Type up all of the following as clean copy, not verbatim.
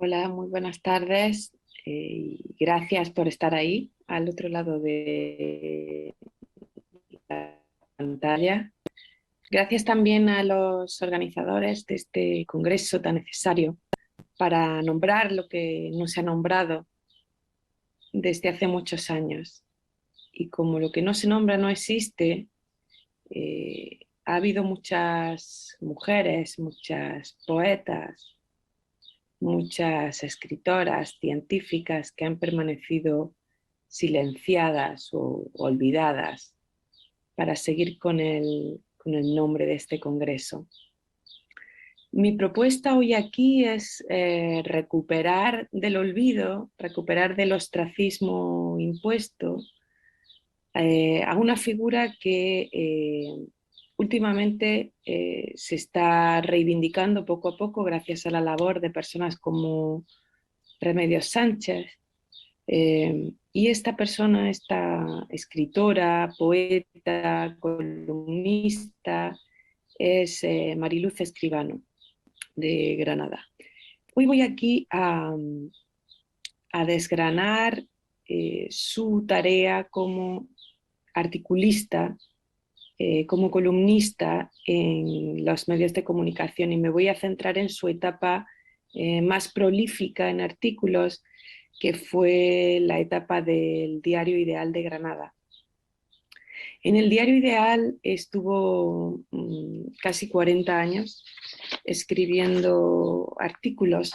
Hola, muy buenas tardes y gracias por estar ahí al otro lado de la pantalla. Gracias también a los organizadores de este congreso tan necesario para nombrar lo que no se ha nombrado desde hace muchos años. Y como lo que no se nombra no existe, ha habido muchas mujeres, muchas poetas, muchas escritoras científicas que han permanecido silenciadas o olvidadas para seguir con el nombre de este congreso. Mi propuesta hoy aquí es recuperar del olvido, recuperar del ostracismo impuesto a una figura que últimamente se está reivindicando poco a poco gracias a la labor de personas como Remedios Sánchez. Y esta persona, esta escritora, poeta, columnista, es Mariluz Escribano, de Granada. Hoy voy aquí a desgranar su tarea como articulista, como columnista en los medios de comunicación, y me voy a centrar en su etapa más prolífica en artículos, que fue la etapa del Diario Ideal de Granada. En el Diario Ideal estuvo casi 40 años escribiendo artículos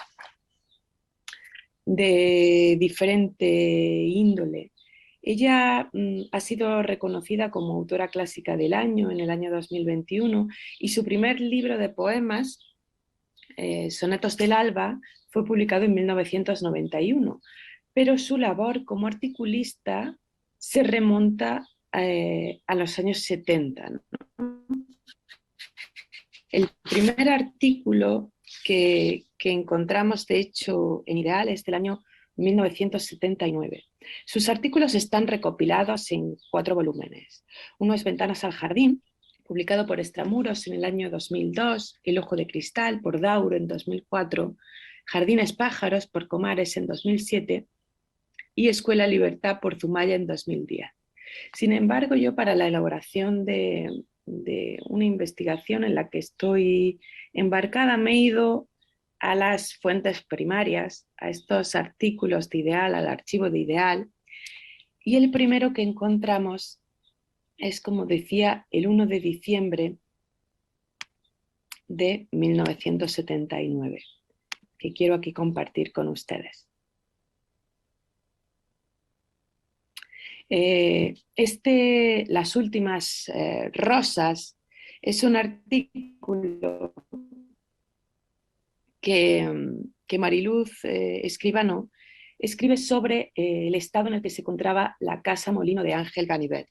de diferente índole. Ella ha sido reconocida como autora clásica del año en el año 2021, y su primer libro de poemas, Sonetos del Alba, fue publicado en 1991, pero su labor como articulista se remonta a los años 70, ¿no? El primer artículo que encontramos, de hecho, en Ideal es del año 1979. Sus artículos están recopilados en 4 volúmenes. Uno es Ventanas al Jardín, publicado por Extramuros en el año 2002, El Ojo de Cristal por Dauro en 2004, Jardines Pájaros por Comares en 2007 y Escuela Libertad por Zumaya en 2010. Sin embargo, yo para la elaboración de una investigación en la que estoy embarcada me he ido a las fuentes primarias, a estos artículos de Ideal, al archivo de Ideal, y el primero que encontramos es, como decía, el 1 de diciembre de 1979, que quiero aquí compartir con ustedes. Las últimas rosas es un artículo que Mariluz Escribano escribe sobre el estado en el que se encontraba la Casa Molino de Ángel Ganivet,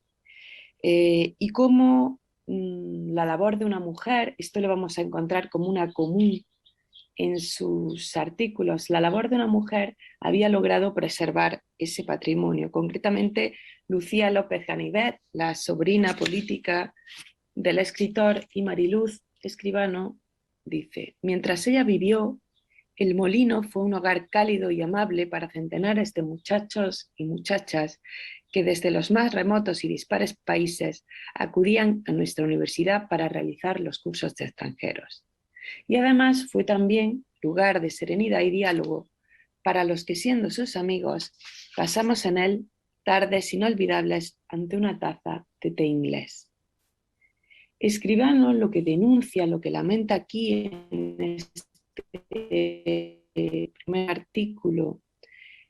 y cómo la labor de una mujer, esto lo vamos a encontrar como una común en sus artículos, la labor de una mujer había logrado preservar ese patrimonio. Concretamente, Lucía López Ganivet, la sobrina política del escritor, y Mariluz Escribano dice: mientras ella vivió, el molino fue un hogar cálido y amable para centenares de muchachos y muchachas que desde los más remotos y dispares países acudían a nuestra universidad para realizar los cursos de extranjeros. Y además fue también lugar de serenidad y diálogo para los que, siendo sus amigos, pasamos en él tardes inolvidables ante una taza de té inglés. Escribano lo que denuncia, lo que lamenta aquí en este primer artículo,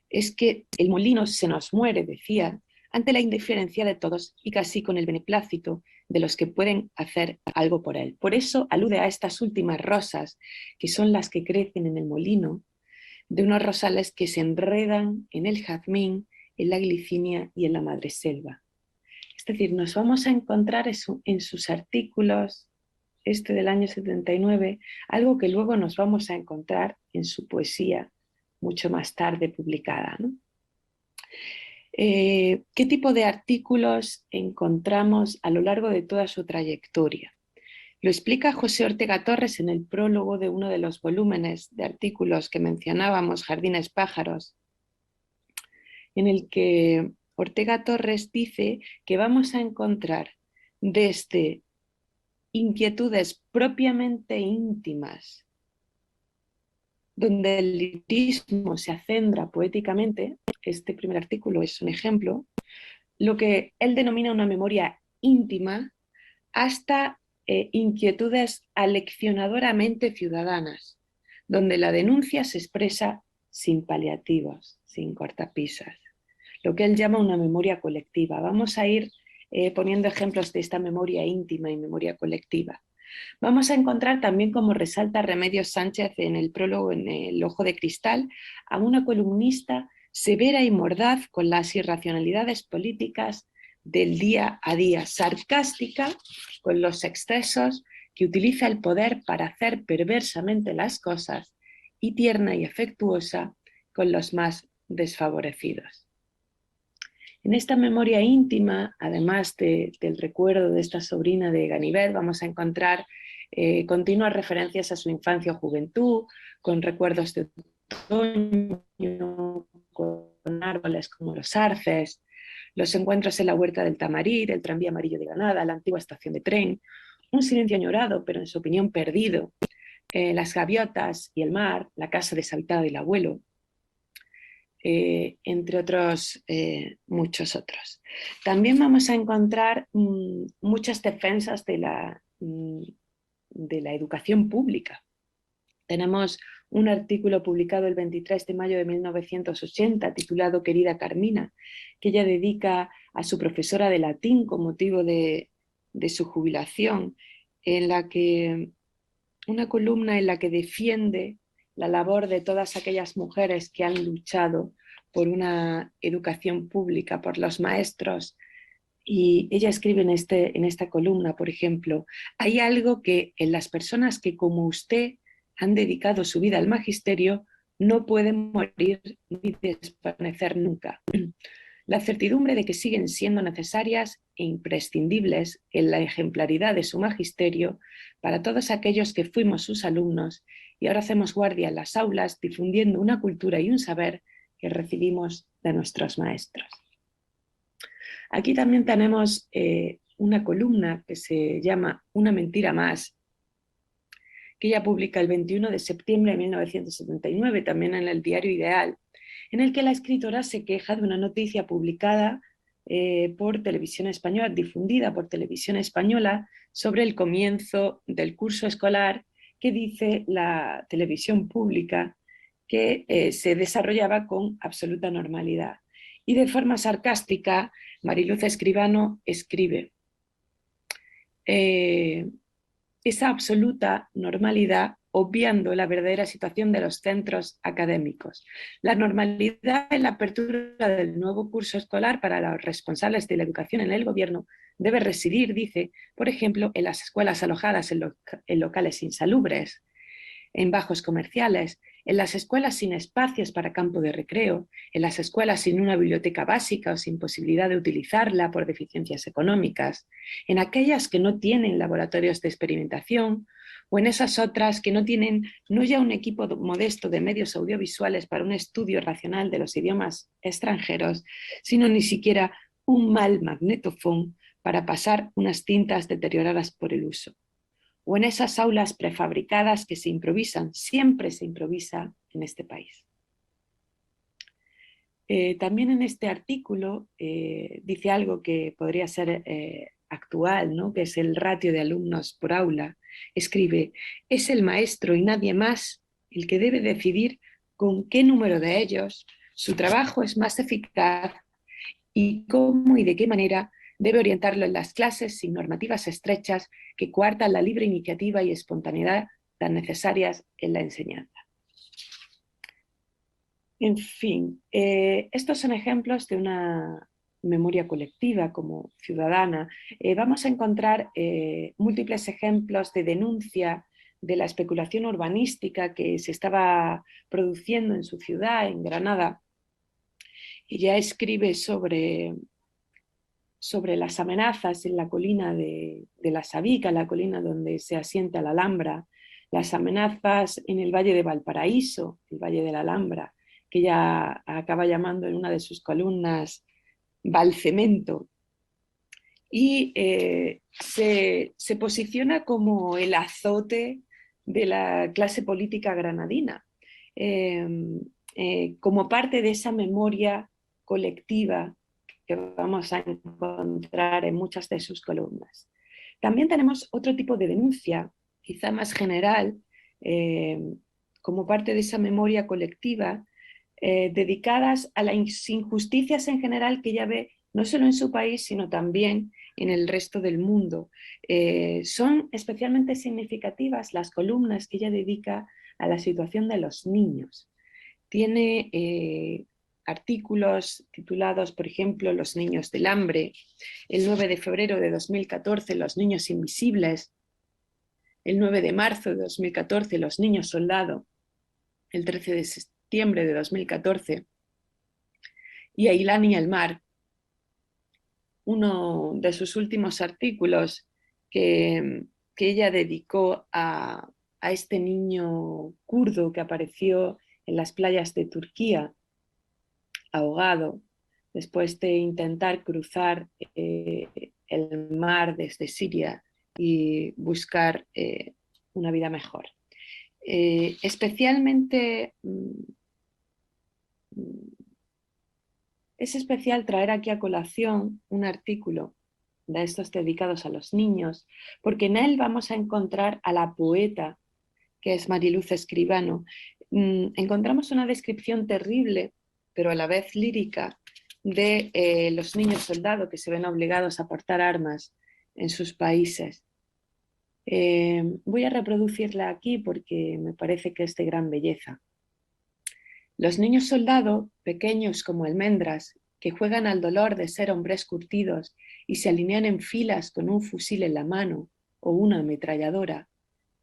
es que el molino se nos muere, decía, ante la indiferencia de todos y casi con el beneplácito de los que pueden hacer algo por él. Por eso alude a estas últimas rosas, que son las que crecen en el molino, de unos rosales que se enredan en el jazmín, en la glicinia y en la madreselva. Es decir, nos vamos a encontrar en sus artículos, este del año 79, algo que luego nos vamos a encontrar en su poesía mucho más tarde publicada, ¿no? ¿Qué tipo de artículos encontramos a lo largo de toda su trayectoria? Lo explica José Ortega Torres en el prólogo de uno de los volúmenes de artículos que mencionábamos, Jardines Pájaros, en el que Ortega Torres dice que vamos a encontrar desde inquietudes propiamente íntimas, donde el lirismo se acendra poéticamente, este primer artículo es un ejemplo, lo que él denomina una memoria íntima, hasta inquietudes aleccionadoramente ciudadanas, donde la denuncia se expresa sin paliativos, sin cortapisas, lo que él llama una memoria colectiva. Vamos a ir poniendo ejemplos de esta memoria íntima y memoria colectiva. Vamos a encontrar también, como resalta Remedios Sánchez en el prólogo en El ojo de cristal, a una columnista severa y mordaz con las irracionalidades políticas del día a día, sarcástica con los excesos que utiliza el poder para hacer perversamente las cosas y tierna y afectuosa con los más desfavorecidos. En esta memoria íntima, además del recuerdo de esta sobrina de Ganivet, vamos a encontrar continuas referencias a su infancia o juventud, con recuerdos de otoño, con árboles como los arces, los encuentros en la huerta del Tamarit, el tranvía amarillo de Granada, la antigua estación de tren, un silencio añorado, pero en su opinión perdido, las gaviotas y el mar, la casa deshabitada del abuelo, entre otros muchos otros. También vamos a encontrar muchas defensas de la educación pública. Tenemos un artículo publicado el 23 de mayo de 1980 titulado Querida Carmina, que ella dedica a su profesora de latín con motivo de su jubilación, en la que una columna en la que defiende la labor de todas aquellas mujeres que han luchado por una educación pública, por los maestros. Y ella escribe en esta columna, por ejemplo, hay algo que en las personas que como usted han dedicado su vida al magisterio no pueden morir ni desvanecer nunca. La certidumbre de que siguen siendo necesarias e imprescindibles en la ejemplaridad de su magisterio para todos aquellos que fuimos sus alumnos y ahora hacemos guardia en las aulas difundiendo una cultura y un saber que recibimos de nuestros maestros. Aquí también tenemos una columna que se llama Una mentira más, que ella publica el 21 de septiembre de 1979, también en el diario Ideal, en el que la escritora se queja de una noticia publicada por Televisión Española, difundida por Televisión Española, sobre el comienzo del curso escolar, que dice la televisión pública que se desarrollaba con absoluta normalidad. Y de forma sarcástica, Mariluz Escribano escribe: esa absoluta normalidad, obviando la verdadera situación de los centros académicos. La normalidad en la apertura del nuevo curso escolar para los responsables de la educación en el gobierno debe residir, dice, por ejemplo, en las escuelas alojadas en locales insalubres, en bajos comerciales, en las escuelas sin espacios para campo de recreo, en las escuelas sin una biblioteca básica o sin posibilidad de utilizarla por deficiencias económicas, en aquellas que no tienen laboratorios de experimentación o en esas otras que no tienen no ya un equipo modesto de medios audiovisuales para un estudio racional de los idiomas extranjeros, sino ni siquiera un mal magnetofón para pasar unas cintas deterioradas por el uso, o en esas aulas prefabricadas que se improvisan, siempre se improvisa en este país. También en este artículo dice algo que podría ser actual, ¿no? Que es el ratio de alumnos por aula. Escribe: es el maestro y nadie más el que debe decidir con qué número de ellos su trabajo es más eficaz y cómo y de qué manera debe orientarlo en las clases sin normativas estrechas que coartan la libre iniciativa y espontaneidad tan necesarias en la enseñanza. En fin, estos son ejemplos de una memoria colectiva como ciudadana. Vamos a encontrar múltiples ejemplos de denuncia de la especulación urbanística que se estaba produciendo en su ciudad, en Granada. Ella escribe sobre sobre las amenazas en la colina de la Sabica, la colina donde se asienta la Alhambra, las amenazas en el Valle de Valparaíso, el Valle de la Alhambra, que ella acaba llamando en una de sus columnas Valcemento, y se posiciona como el azote de la clase política granadina, como parte de esa memoria colectiva que vamos a encontrar en muchas de sus columnas. También tenemos otro tipo de denuncia, quizá más general, como parte de esa memoria colectiva, dedicadas a las injusticias en general que ella ve no solo en su país, sino también en el resto del mundo. Son especialmente significativas las columnas que ella dedica a la situación de los niños. Tiene artículos titulados, por ejemplo, Los niños del hambre, el 9 de febrero de 2014, Los niños invisibles, el 9 de marzo de 2014, Los niños soldado, el 13 de septiembre de 2014, y Ailán y el mar, uno de sus últimos artículos que ella dedicó a este niño kurdo que apareció en las playas de Turquía, ahogado, después de intentar cruzar el mar desde Siria y buscar una vida mejor. Especialmente es especial traer aquí a colación un artículo de estos dedicados a los niños, porque en él vamos a encontrar a la poeta, que es Mariluz Escribano. Encontramos una descripción terrible, pero a la vez lírica, de los niños soldados que se ven obligados a portar armas en sus países. Voy a reproducirla aquí porque me parece que es de gran belleza. Los niños soldado, pequeños como almendras, que juegan al dolor de ser hombres curtidos y se alinean en filas con un fusil en la mano o una ametralladora,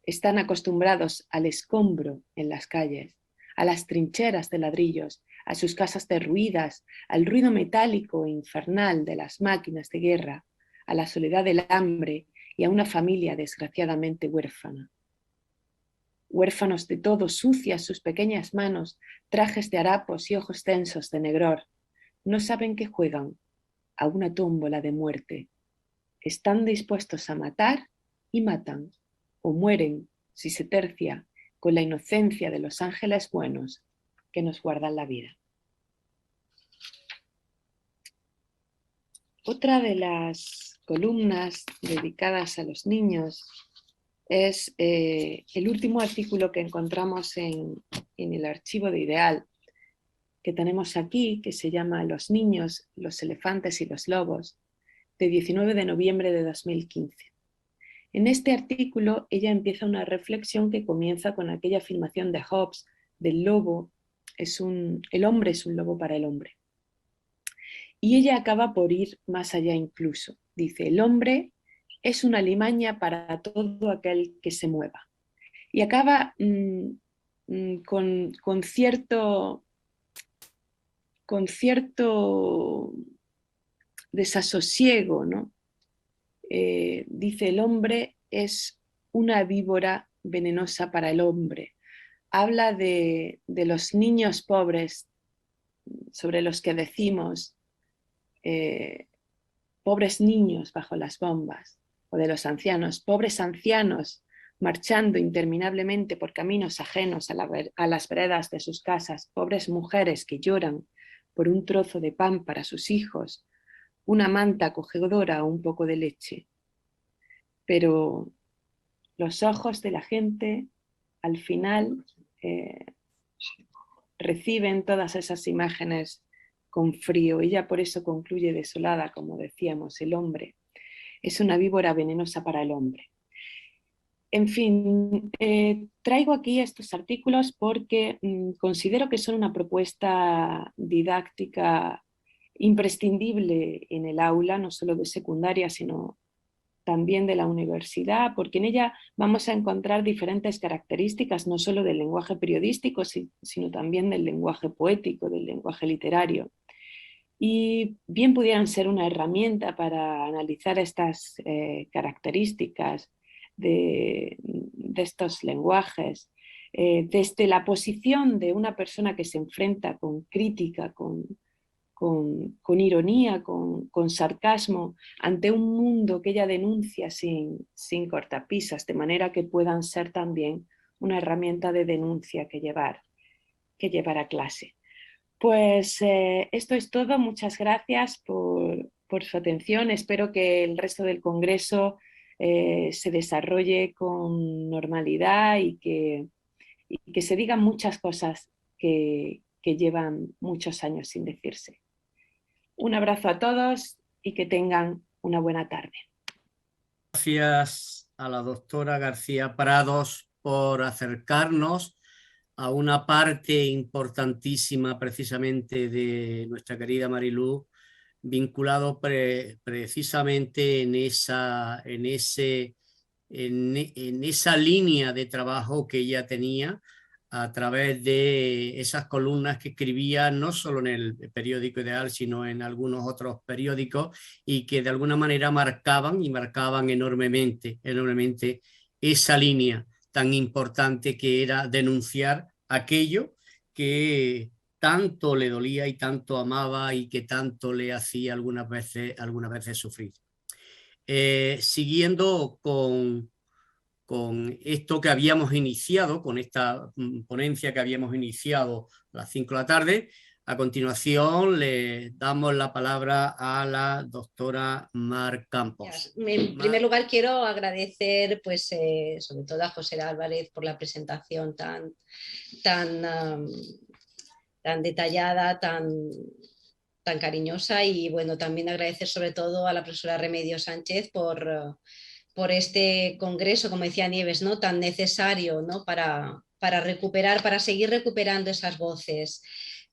están acostumbrados al escombro en las calles, a las trincheras de ladrillos, a sus casas derruidas, al ruido metálico e infernal de las máquinas de guerra, a la soledad del hambre y a una familia desgraciadamente huérfana. Huérfanos de todo, sucias sus pequeñas manos, trajes de harapos y ojos tensos de negror. No saben que juegan a una tómbola de muerte. Están dispuestos a matar y matan, o mueren, si se tercia, con la inocencia de los ángeles buenos que nos guardan la vida. Otra de las columnas dedicadas a los niños es el último artículo que encontramos en el archivo de Ideal, que tenemos aquí, que se llama Los niños, los elefantes y los lobos, de 19 de noviembre de 2015. En este artículo ella empieza una reflexión que comienza con aquella afirmación de Hobbes del lobo, el hombre es un lobo para el hombre. Y ella acaba por ir más allá incluso. Dice, el hombre es una alimaña para todo aquel que se mueva. Y acaba con cierto desasosiego, ¿no? Dice, el hombre es una víbora venenosa para el hombre. Habla de los niños pobres sobre los que decimos pobres niños bajo las bombas, o de los ancianos, pobres ancianos marchando interminablemente por caminos ajenos a las veredas de sus casas, pobres mujeres que lloran por un trozo de pan para sus hijos, una manta acogedora o un poco de leche. Pero los ojos de la gente al final reciben todas esas imágenes con frío. Ella por eso concluye desolada, como decíamos, el hombre es una víbora venenosa para el hombre. En fin, traigo aquí estos artículos porque considero que son una propuesta didáctica imprescindible en el aula, no solo de secundaria, sino también de la universidad, porque en ella vamos a encontrar diferentes características, no solo del lenguaje periodístico, sino también del lenguaje poético, del lenguaje literario. y bien pudieran ser una herramienta para analizar estas características de estos lenguajes, desde la posición de una persona que se enfrenta con crítica, con ironía, con sarcasmo, ante un mundo que ella denuncia sin cortapisas, de manera que puedan ser también una herramienta de denuncia que llevar a clase. Pues esto es todo. Muchas gracias por su atención. Espero que el resto del Congreso se desarrolle con normalidad y que se digan muchas cosas que llevan muchos años sin decirse. Un abrazo a todos y que tengan una buena tarde. Gracias a la doctora García Prados por acercarnos a una parte importantísima precisamente de nuestra querida Mariluz, vinculado precisamente en esa línea de trabajo que ella tenía a través de esas columnas que escribía no solo en el periódico Ideal, sino en algunos otros periódicos, y que de alguna manera marcaban enormemente esa línea tan importante que era denunciar aquello que tanto le dolía y tanto amaba y que tanto le hacía algunas veces sufrir. Siguiendo con esto que habíamos iniciado, con esta ponencia que habíamos iniciado a las 5 de la tarde, a continuación le damos la palabra a la doctora Mar Campos. En primer lugar quiero agradecer pues, sobre todo a José Álvarez por la presentación tan detallada, tan cariñosa, y bueno, también agradecer sobre todo a la profesora Remedios Sánchez por este congreso, como decía Nieves, ¿no? Tan necesario, ¿no? para recuperar, para seguir recuperando esas voces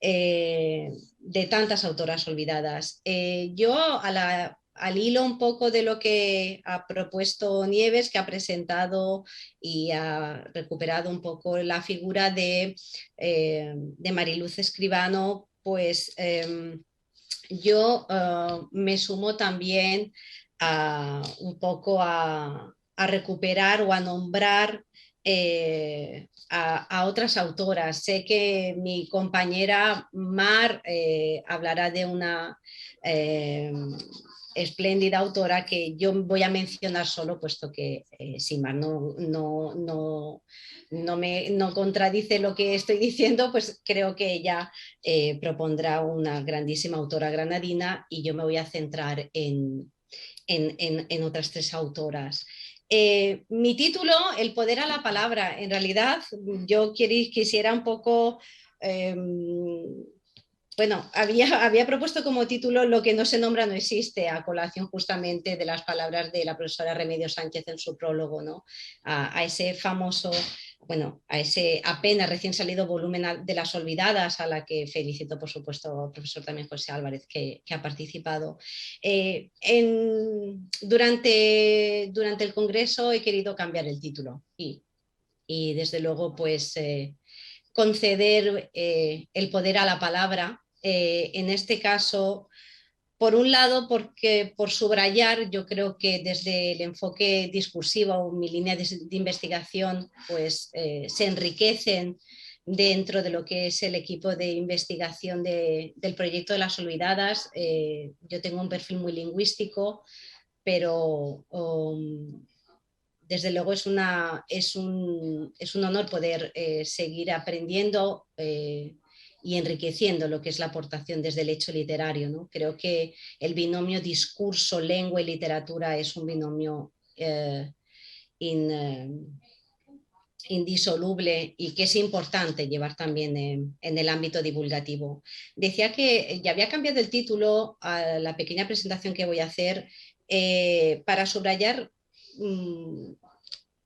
de tantas autoras olvidadas. Yo al hilo un poco de lo que ha propuesto Nieves, que ha presentado y ha recuperado un poco la figura de Mariluz Escribano, pues yo me sumo también un poco a recuperar o a nombrar a otras autoras. Sé que mi compañera Mar hablará de una espléndida autora que yo voy a mencionar solo, puesto que si Mar no contradice lo que estoy diciendo, pues creo que ella propondrá una grandísima autora granadina, y yo me voy a centrar en otras tres autoras. Mi título, El poder a la palabra. En realidad, yo quisiera un poco... bueno, había propuesto como título Lo que no se nombra no existe, a colación justamente de las palabras de la profesora Remedios Sánchez en su prólogo, ¿no? A ese famoso, bueno, a ese apenas recién salido volumen de Las Olvidadas, a la que felicito, por supuesto, al profesor también José Álvarez, que ha participado. Durante el congreso he querido cambiar el título y desde luego, pues... conceder el poder a la palabra. En este caso, por un lado, porque por subrayar, yo creo que desde el enfoque discursivo o mi línea de investigación, pues se enriquecen dentro de lo que es el equipo de investigación del proyecto de Las Olvidadas. Yo tengo un perfil muy lingüístico, pero desde luego es un honor poder seguir aprendiendo y enriqueciendo lo que es la aportación desde el hecho literario, ¿no? Creo que el binomio discurso, lengua y literatura es un binomio indisoluble y que es importante llevar también en el ámbito divulgativo. Decía que ya había cambiado el título a la pequeña presentación que voy a hacer para subrayar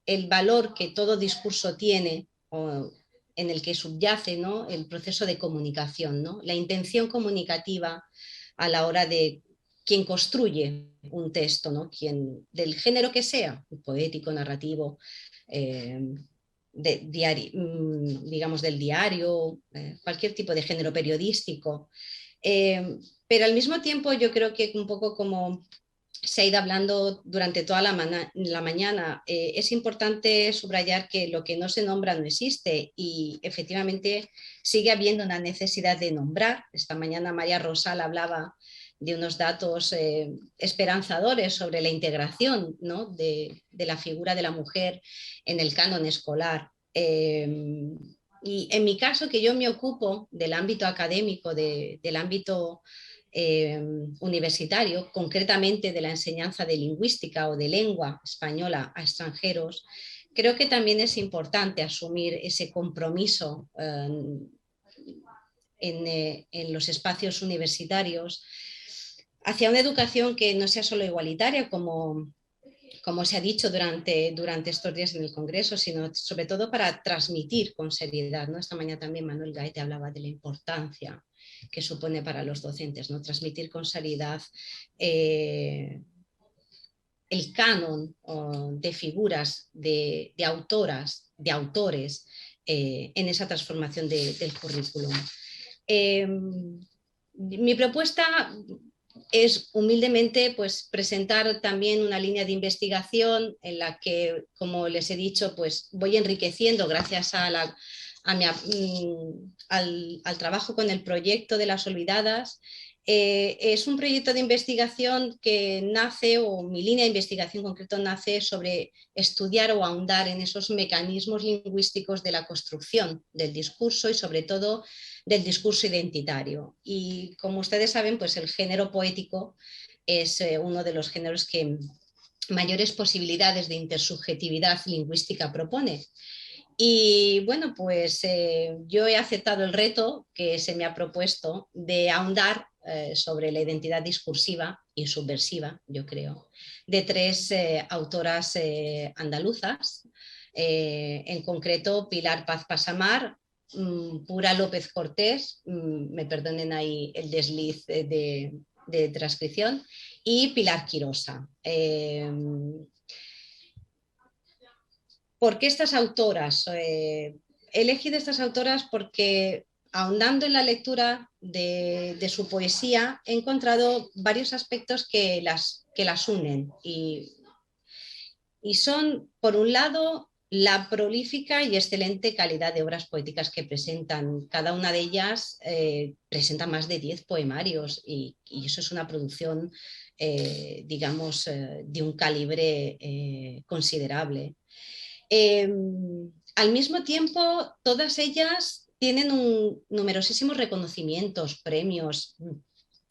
el valor que todo discurso tiene, en el que subyace, ¿no? El proceso de comunicación, ¿no? La intención comunicativa a la hora de quien construye un texto, ¿no? Del género que sea, poético, narrativo, digamos del diario, cualquier tipo de género periodístico. Pero al mismo tiempo yo creo que un poco como se ha ido hablando durante toda la mañana, es importante subrayar que lo que no se nombra no existe y efectivamente sigue habiendo una necesidad de nombrar. Esta mañana María Rosal hablaba de unos datos esperanzadores sobre la integración, ¿no?, de la figura de la mujer en el canon escolar. Y en mi caso, que yo me ocupo del ámbito académico, del ámbito universitario, concretamente de la enseñanza de lingüística o de lengua española a extranjeros, creo que también es importante asumir ese compromiso en los espacios universitarios hacia una educación que no sea solo igualitaria, como se ha dicho durante estos días en el Congreso, sino sobre todo para transmitir con seriedad, ¿no? Esta mañana también Manuel Gaete hablaba de la importancia que supone para los docentes, ¿no?, transmitir con seriedad el canon de figuras, de autoras, de autores en esa transformación del currículum. Mi propuesta es humildemente pues, presentar también una línea de investigación en la que, como les he dicho, pues, voy enriqueciendo gracias al trabajo con el proyecto de las olvidadas. Es un proyecto de investigación que nace, o mi línea de investigación concreto nace sobre estudiar o ahondar en esos mecanismos lingüísticos de la construcción del discurso y sobre todo del discurso identitario. Y como ustedes saben, pues el género poético es uno de los géneros que mayores posibilidades de intersubjetividad lingüística propone. Y bueno, pues yo he aceptado el reto que se me ha propuesto de ahondar sobre la identidad discursiva y subversiva, yo creo, de tres autoras andaluzas, en concreto Pilar Paz Pasamar, Pura López Cortés, me perdonen ahí el desliz de transcripción, y Pilar Quirosa. ¿Por qué estas autoras? He elegido estas autoras porque, ahondando en la lectura de su poesía, he encontrado varios aspectos que las unen. Y son, por un lado, la prolífica y excelente calidad de obras poéticas que presentan. Cada una de ellas presenta más de 10 poemarios y eso es una producción, digamos, de un calibre considerable. Al mismo tiempo, todas ellas tienen numerosísimos reconocimientos, premios,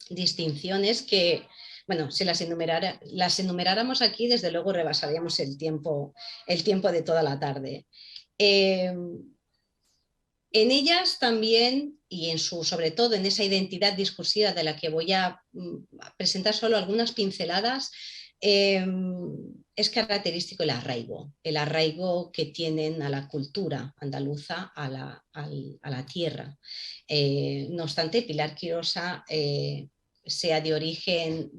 distinciones que, bueno, si las enumeráramos aquí, desde luego rebasaríamos el tiempo de toda la tarde. En ellas también, y sobre todo en esa identidad discursiva de la que voy a presentar solo algunas pinceladas, es característico el arraigo que tienen a la cultura andaluza, a la tierra. No obstante, Pilar Quirosa sea de origen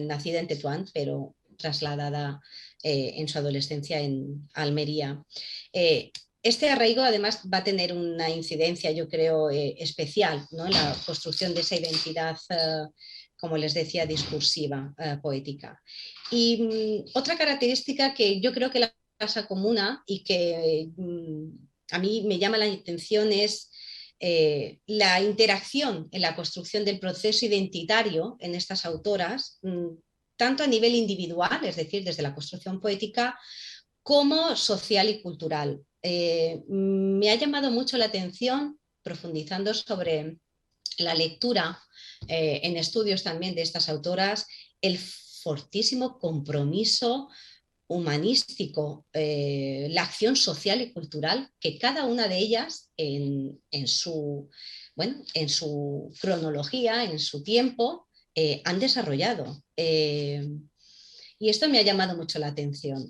nacida en Tetuán, pero trasladada en su adolescencia en Almería. Este arraigo además va a tener una incidencia, yo creo, especial, ¿no?, en la construcción de esa identidad, como les decía, discursiva, poética. Y otra característica que yo creo que la casa comuna y que a mí me llama la atención es la interacción en la construcción del proceso identitario en estas autoras, tanto a nivel individual, es decir, desde la construcción poética, como social y cultural. Me ha llamado mucho la atención, profundizando sobre la lectura en estudios también de estas autoras, el fortísimo compromiso humanístico, la acción social y cultural que cada una de ellas en su cronología, en su tiempo, han desarrollado. Y esto me ha llamado mucho la atención.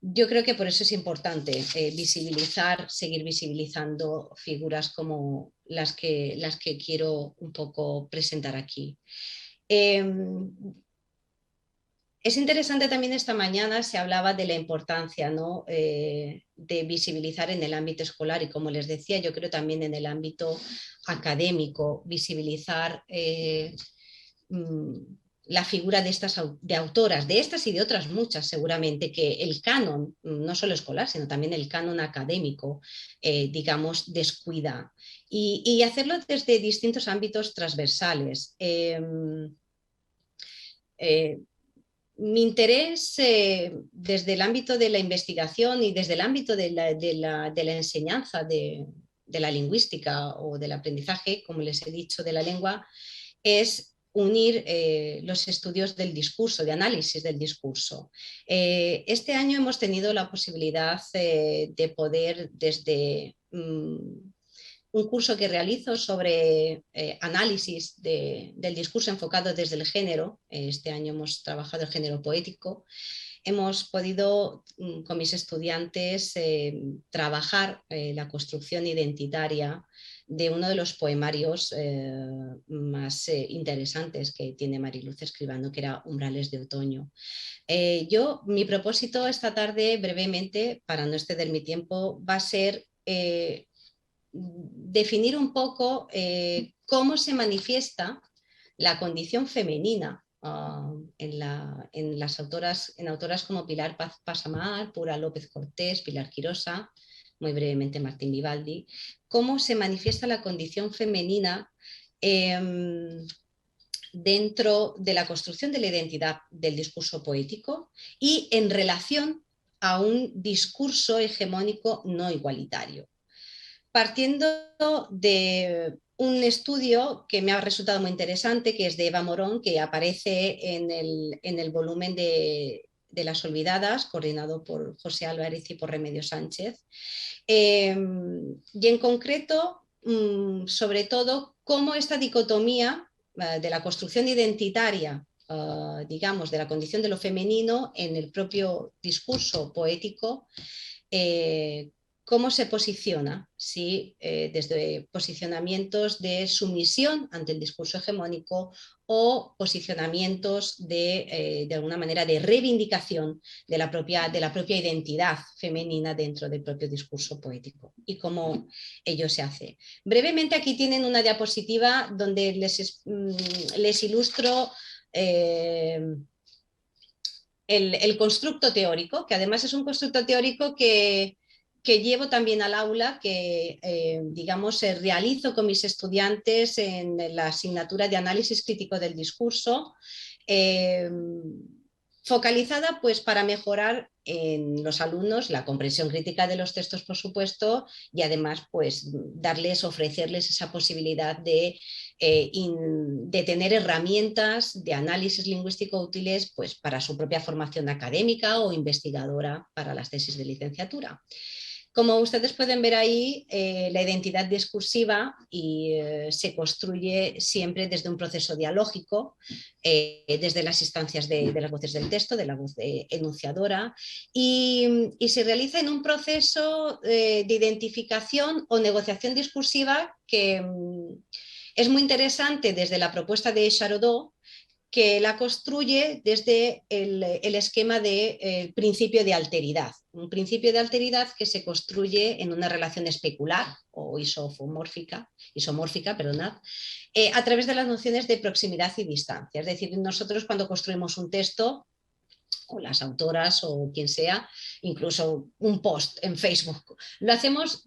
Yo creo que por eso es importante seguir visibilizando figuras como las que quiero un poco presentar aquí. Es interesante también esta mañana se hablaba de la importancia, ¿no? De visibilizar en el ámbito escolar y, como les decía, yo creo también en el ámbito académico, visibilizar la figura de estas de autoras, de estas y de otras muchas seguramente, que el canon, no solo escolar, sino también el canon académico, digamos, descuida. Y hacerlo desde distintos ámbitos transversales. Mi interés desde el ámbito de la investigación y desde el ámbito de la enseñanza de la lingüística o del aprendizaje, como les he dicho, de la lengua, es unir los estudios del discurso, de análisis del discurso. Este año hemos tenido la posibilidad de poder, desde un curso que realizo sobre análisis del discurso enfocado desde el género. Este año hemos trabajado el género poético. Hemos podido, con mis estudiantes, trabajar la construcción identitaria de uno de los poemarios más interesantes que tiene Mariluz Escribano, que era Umbrales de Otoño. Mi propósito esta tarde, brevemente, para no exceder mi tiempo, va a ser definir un poco cómo se manifiesta la condición femenina en autoras como Pilar Pasamar, Pura López Cortés, Pilar Quirosa, muy brevemente Martín Vivaldi, cómo se manifiesta la condición femenina dentro de la construcción de la identidad del discurso poético y en relación a un discurso hegemónico no igualitario. Partiendo de un estudio que me ha resultado muy interesante, que es de Eva Morón, que aparece en el volumen de Las Olvidadas, coordinado por José Álvarez y por Remedios Sánchez. Y en concreto, sobre todo, cómo esta dicotomía de la construcción identitaria, digamos, de la condición de lo femenino en el propio discurso poético, cómo se posiciona, ¿sí? Desde posicionamientos de sumisión ante el discurso hegemónico o posicionamientos de alguna manera de reivindicación de la propia identidad femenina dentro del propio discurso poético y cómo ello se hace. Brevemente, aquí tienen una diapositiva donde les ilustro el constructo teórico, que además es un constructo teórico que llevo también al aula, que digamos realizo con mis estudiantes en la asignatura de análisis crítico del discurso, focalizada pues para mejorar en los alumnos la comprensión crítica de los textos, por supuesto, y además pues ofrecerles esa posibilidad de tener herramientas de análisis lingüístico útiles pues para su propia formación académica o investigadora para las tesis de licenciatura. Como ustedes pueden ver ahí, la identidad discursiva se construye siempre desde un proceso dialógico, desde las instancias de las voces del texto, de la voz enunciadora, y se realiza en un proceso de identificación o negociación discursiva que es muy interesante desde la propuesta de Charodot, que la construye desde el esquema del principio de alteridad. Un principio de alteridad que se construye en una relación especular o isomórfica, a través de las nociones de proximidad y distancia. Es decir, nosotros cuando construimos un texto, o las autoras o quien sea, incluso un post en Facebook, lo hacemos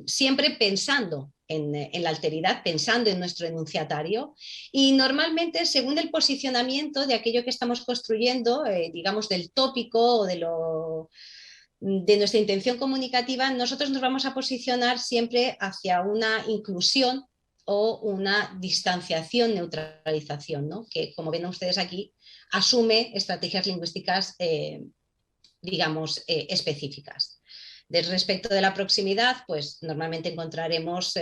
siempre pensando en la alteridad, pensando en nuestro enunciatario, y normalmente según el posicionamiento de aquello que estamos construyendo, digamos del tópico o de nuestra intención comunicativa, nosotros nos vamos a posicionar siempre hacia una inclusión o una distanciación, neutralización, ¿no? Que, como ven ustedes aquí, asume estrategias lingüísticas, digamos, específicas. Respecto de la proximidad, pues normalmente encontraremos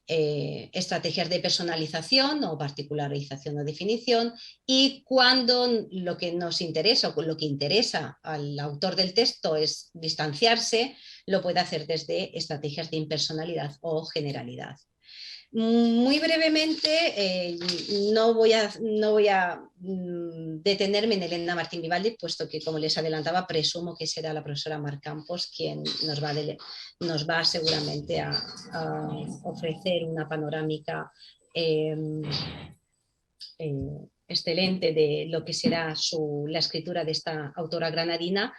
estrategias de personalización o particularización o definición, y cuando lo que nos interesa o lo que interesa al autor del texto es distanciarse, lo puede hacer desde estrategias de impersonalidad o generalidad. Muy brevemente, no voy a detenerme en Elena Martín Vivaldi, puesto que, como les adelantaba, presumo que será la profesora Mar Campos quien nos va seguramente a ofrecer una panorámica excelente de lo que será la escritura de esta autora granadina.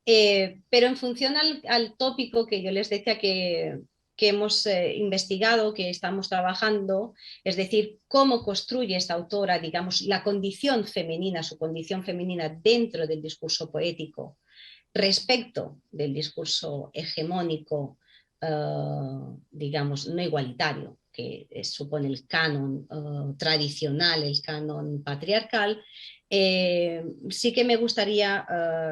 Pero en función al tópico que yo les decía que hemos investigado, que estamos trabajando, es decir, cómo construye esta autora, digamos, la condición femenina, su condición femenina dentro del discurso poético, respecto del discurso hegemónico, digamos, no igualitario, que supone el canon tradicional, el canon patriarcal. Sí que me gustaría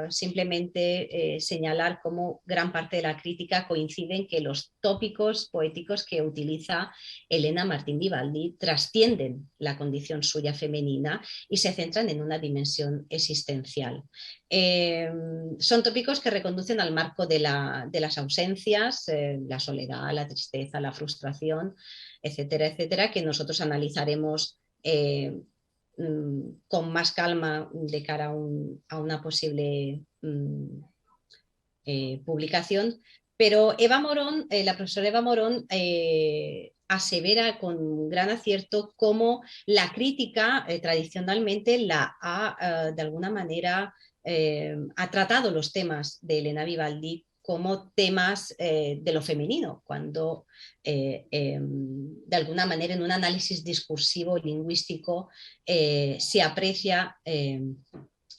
simplemente señalar cómo gran parte de la crítica coincide en que los tópicos poéticos que utiliza Elena Martín Vivaldi trascienden la condición suya femenina y se centran en una dimensión existencial. Son tópicos que reconducen al marco de las ausencias, la soledad, la tristeza, la frustración, etcétera, etcétera, que nosotros analizaremos con más calma de cara a una posible publicación. Pero Eva Morón, la profesora Eva Morón, asevera con gran acierto cómo la crítica tradicionalmente de alguna manera ha tratado los temas de Elena Vivaldi como temas de lo femenino, cuando de alguna manera en un análisis discursivo lingüístico se aprecia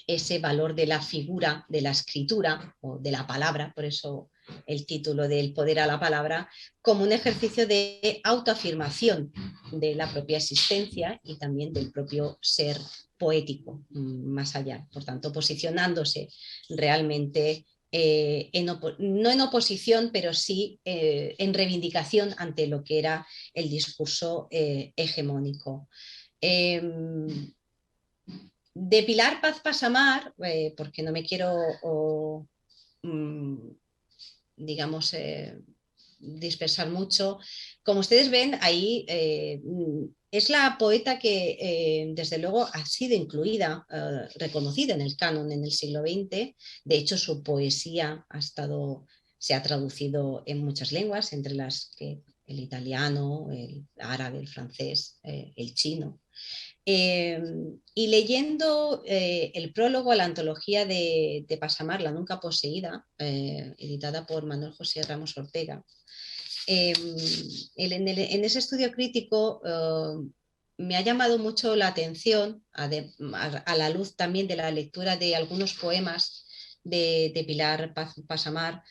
ese valor de la figura, de la escritura o de la palabra, por eso el título del poder a la palabra, como un ejercicio de autoafirmación de la propia existencia y también del propio ser poético más allá. Por tanto, posicionándose realmente no en oposición, pero sí en reivindicación ante lo que era el discurso hegemónico. De Pilar Paz Pasamar, porque no me quiero, digamos, dispersar mucho, como ustedes ven, ahí es la poeta que desde luego ha sido incluida, reconocida en el canon en el siglo XX. De hecho, su poesía se ha traducido en muchas lenguas, entre las que el italiano, el árabe, el francés, el chino. Y leyendo el prólogo a la antología de Pasamar, La Nunca Poseída, editada por Manuel José Ramos Ortega, en ese estudio crítico me ha llamado mucho la atención, a la luz también de la lectura de algunos poemas de Pilar Pasamar,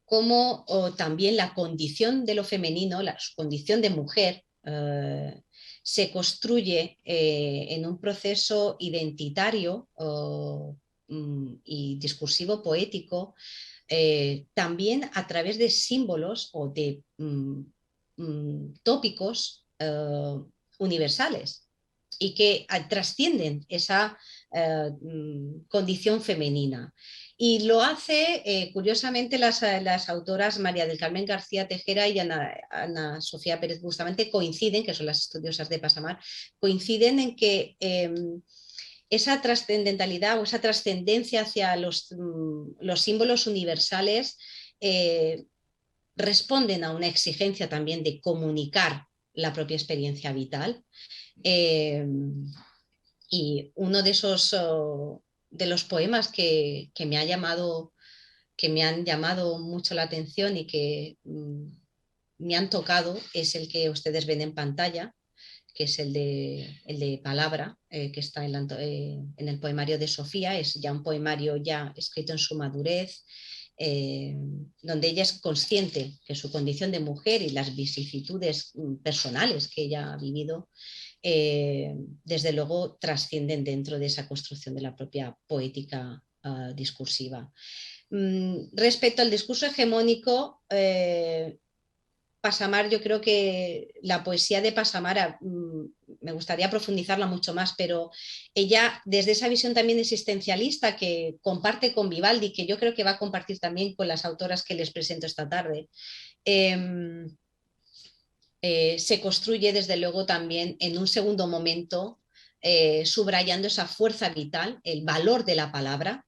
cómo también la condición de lo femenino, su condición de mujer, se construye en un proceso identitario y discursivo poético, también a través de símbolos o de tópicos universales y que trascienden esa condición femenina. Y lo hace, curiosamente, las autoras María del Carmen García Tejera y Ana Sofía Pérez Bustamante coinciden, que son las estudiosas de Pasamar, coinciden en que esa trascendentalidad o esa trascendencia hacia los símbolos universales responden a una exigencia también de comunicar la propia experiencia vital. Y uno de los poemas que me han llamado mucho la atención y que me han tocado es el que ustedes ven en pantalla, que es el de Palabra, que está en el poemario de Sofía. Es ya un poemario ya escrito en su madurez, donde ella es consciente que su condición de mujer y las vicisitudes personales que ella ha vivido, desde luego trascienden dentro de esa construcción de la propia poética discursiva. Respecto al discurso hegemónico, Pasamar, yo creo que la poesía de Pasamar me gustaría profundizarla mucho más, pero ella, desde esa visión también existencialista que comparte con Vivaldi, que yo creo que va a compartir también con las autoras que les presento esta tarde, se construye desde luego también en un segundo momento, subrayando esa fuerza vital, el valor de la palabra,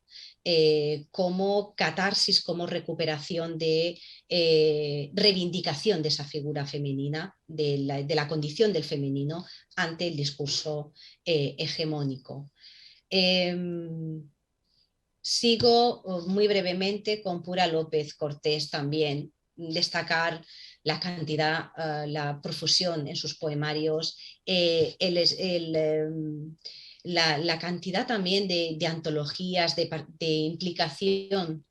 como catarsis, como recuperación de reivindicación de esa figura femenina, de la condición del femenino ante el discurso hegemónico. Sigo muy brevemente con Pura López Cortés también, destacar la cantidad, la profusión en sus poemarios, la cantidad también de antologías, de implicación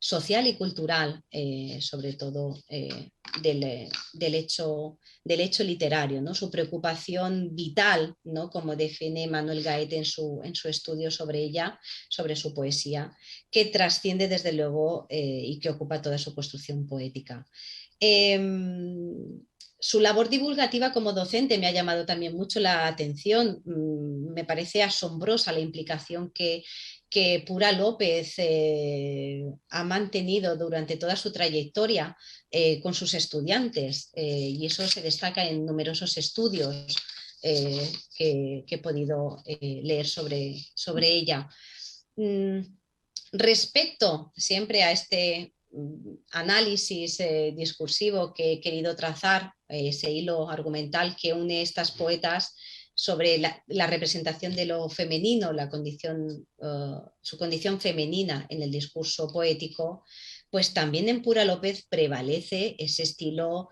social y cultural, sobre todo del hecho literario, ¿no? Su preocupación vital, ¿no? Como define Manuel Gaete en su estudio sobre ella, sobre su poesía, que trasciende desde luego y que ocupa toda su construcción poética. Su labor divulgativa como docente me ha llamado también mucho la atención. Me parece asombrosa la implicación que Pura López ha mantenido durante toda su trayectoria con sus estudiantes, y eso se destaca en numerosos estudios que he podido leer sobre ella. Respecto siempre a este análisis discursivo que he querido trazar, ese hilo argumental que une estas poetas sobre la representación de lo femenino, su condición femenina en el discurso poético, pues también en Pura López prevalece ese estilo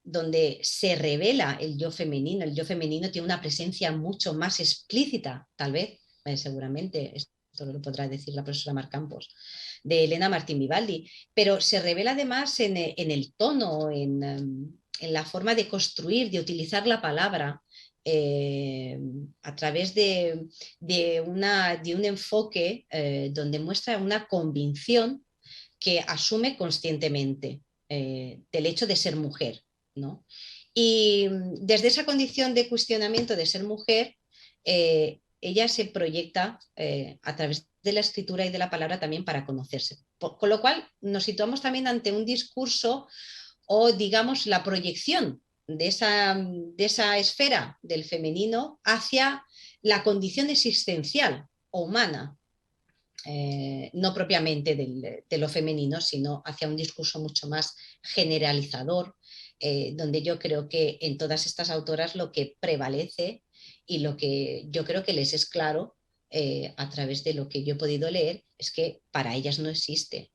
donde se revela el yo femenino. El yo femenino tiene una presencia mucho más explícita, tal vez, seguramente, esto lo podrá decir la profesora Mar Campos, de Elena Martín Vivaldi, pero se revela además en el tono, en la forma de construir, de utilizar la palabra, a través de un enfoque donde muestra una convicción que asume conscientemente del hecho de ser mujer, ¿no? Y desde esa condición de cuestionamiento de ser mujer, ella se proyecta a través de la escritura y de la palabra también para conocerse. Con lo cual nos situamos también ante un discurso o, digamos, la proyección de esa esfera del femenino hacia la condición existencial o humana, no propiamente de lo femenino, sino hacia un discurso mucho más generalizador, donde yo creo que en todas estas autoras lo que prevalece y lo que yo creo que les es claro a través de lo que yo he podido leer es que para ellas no existe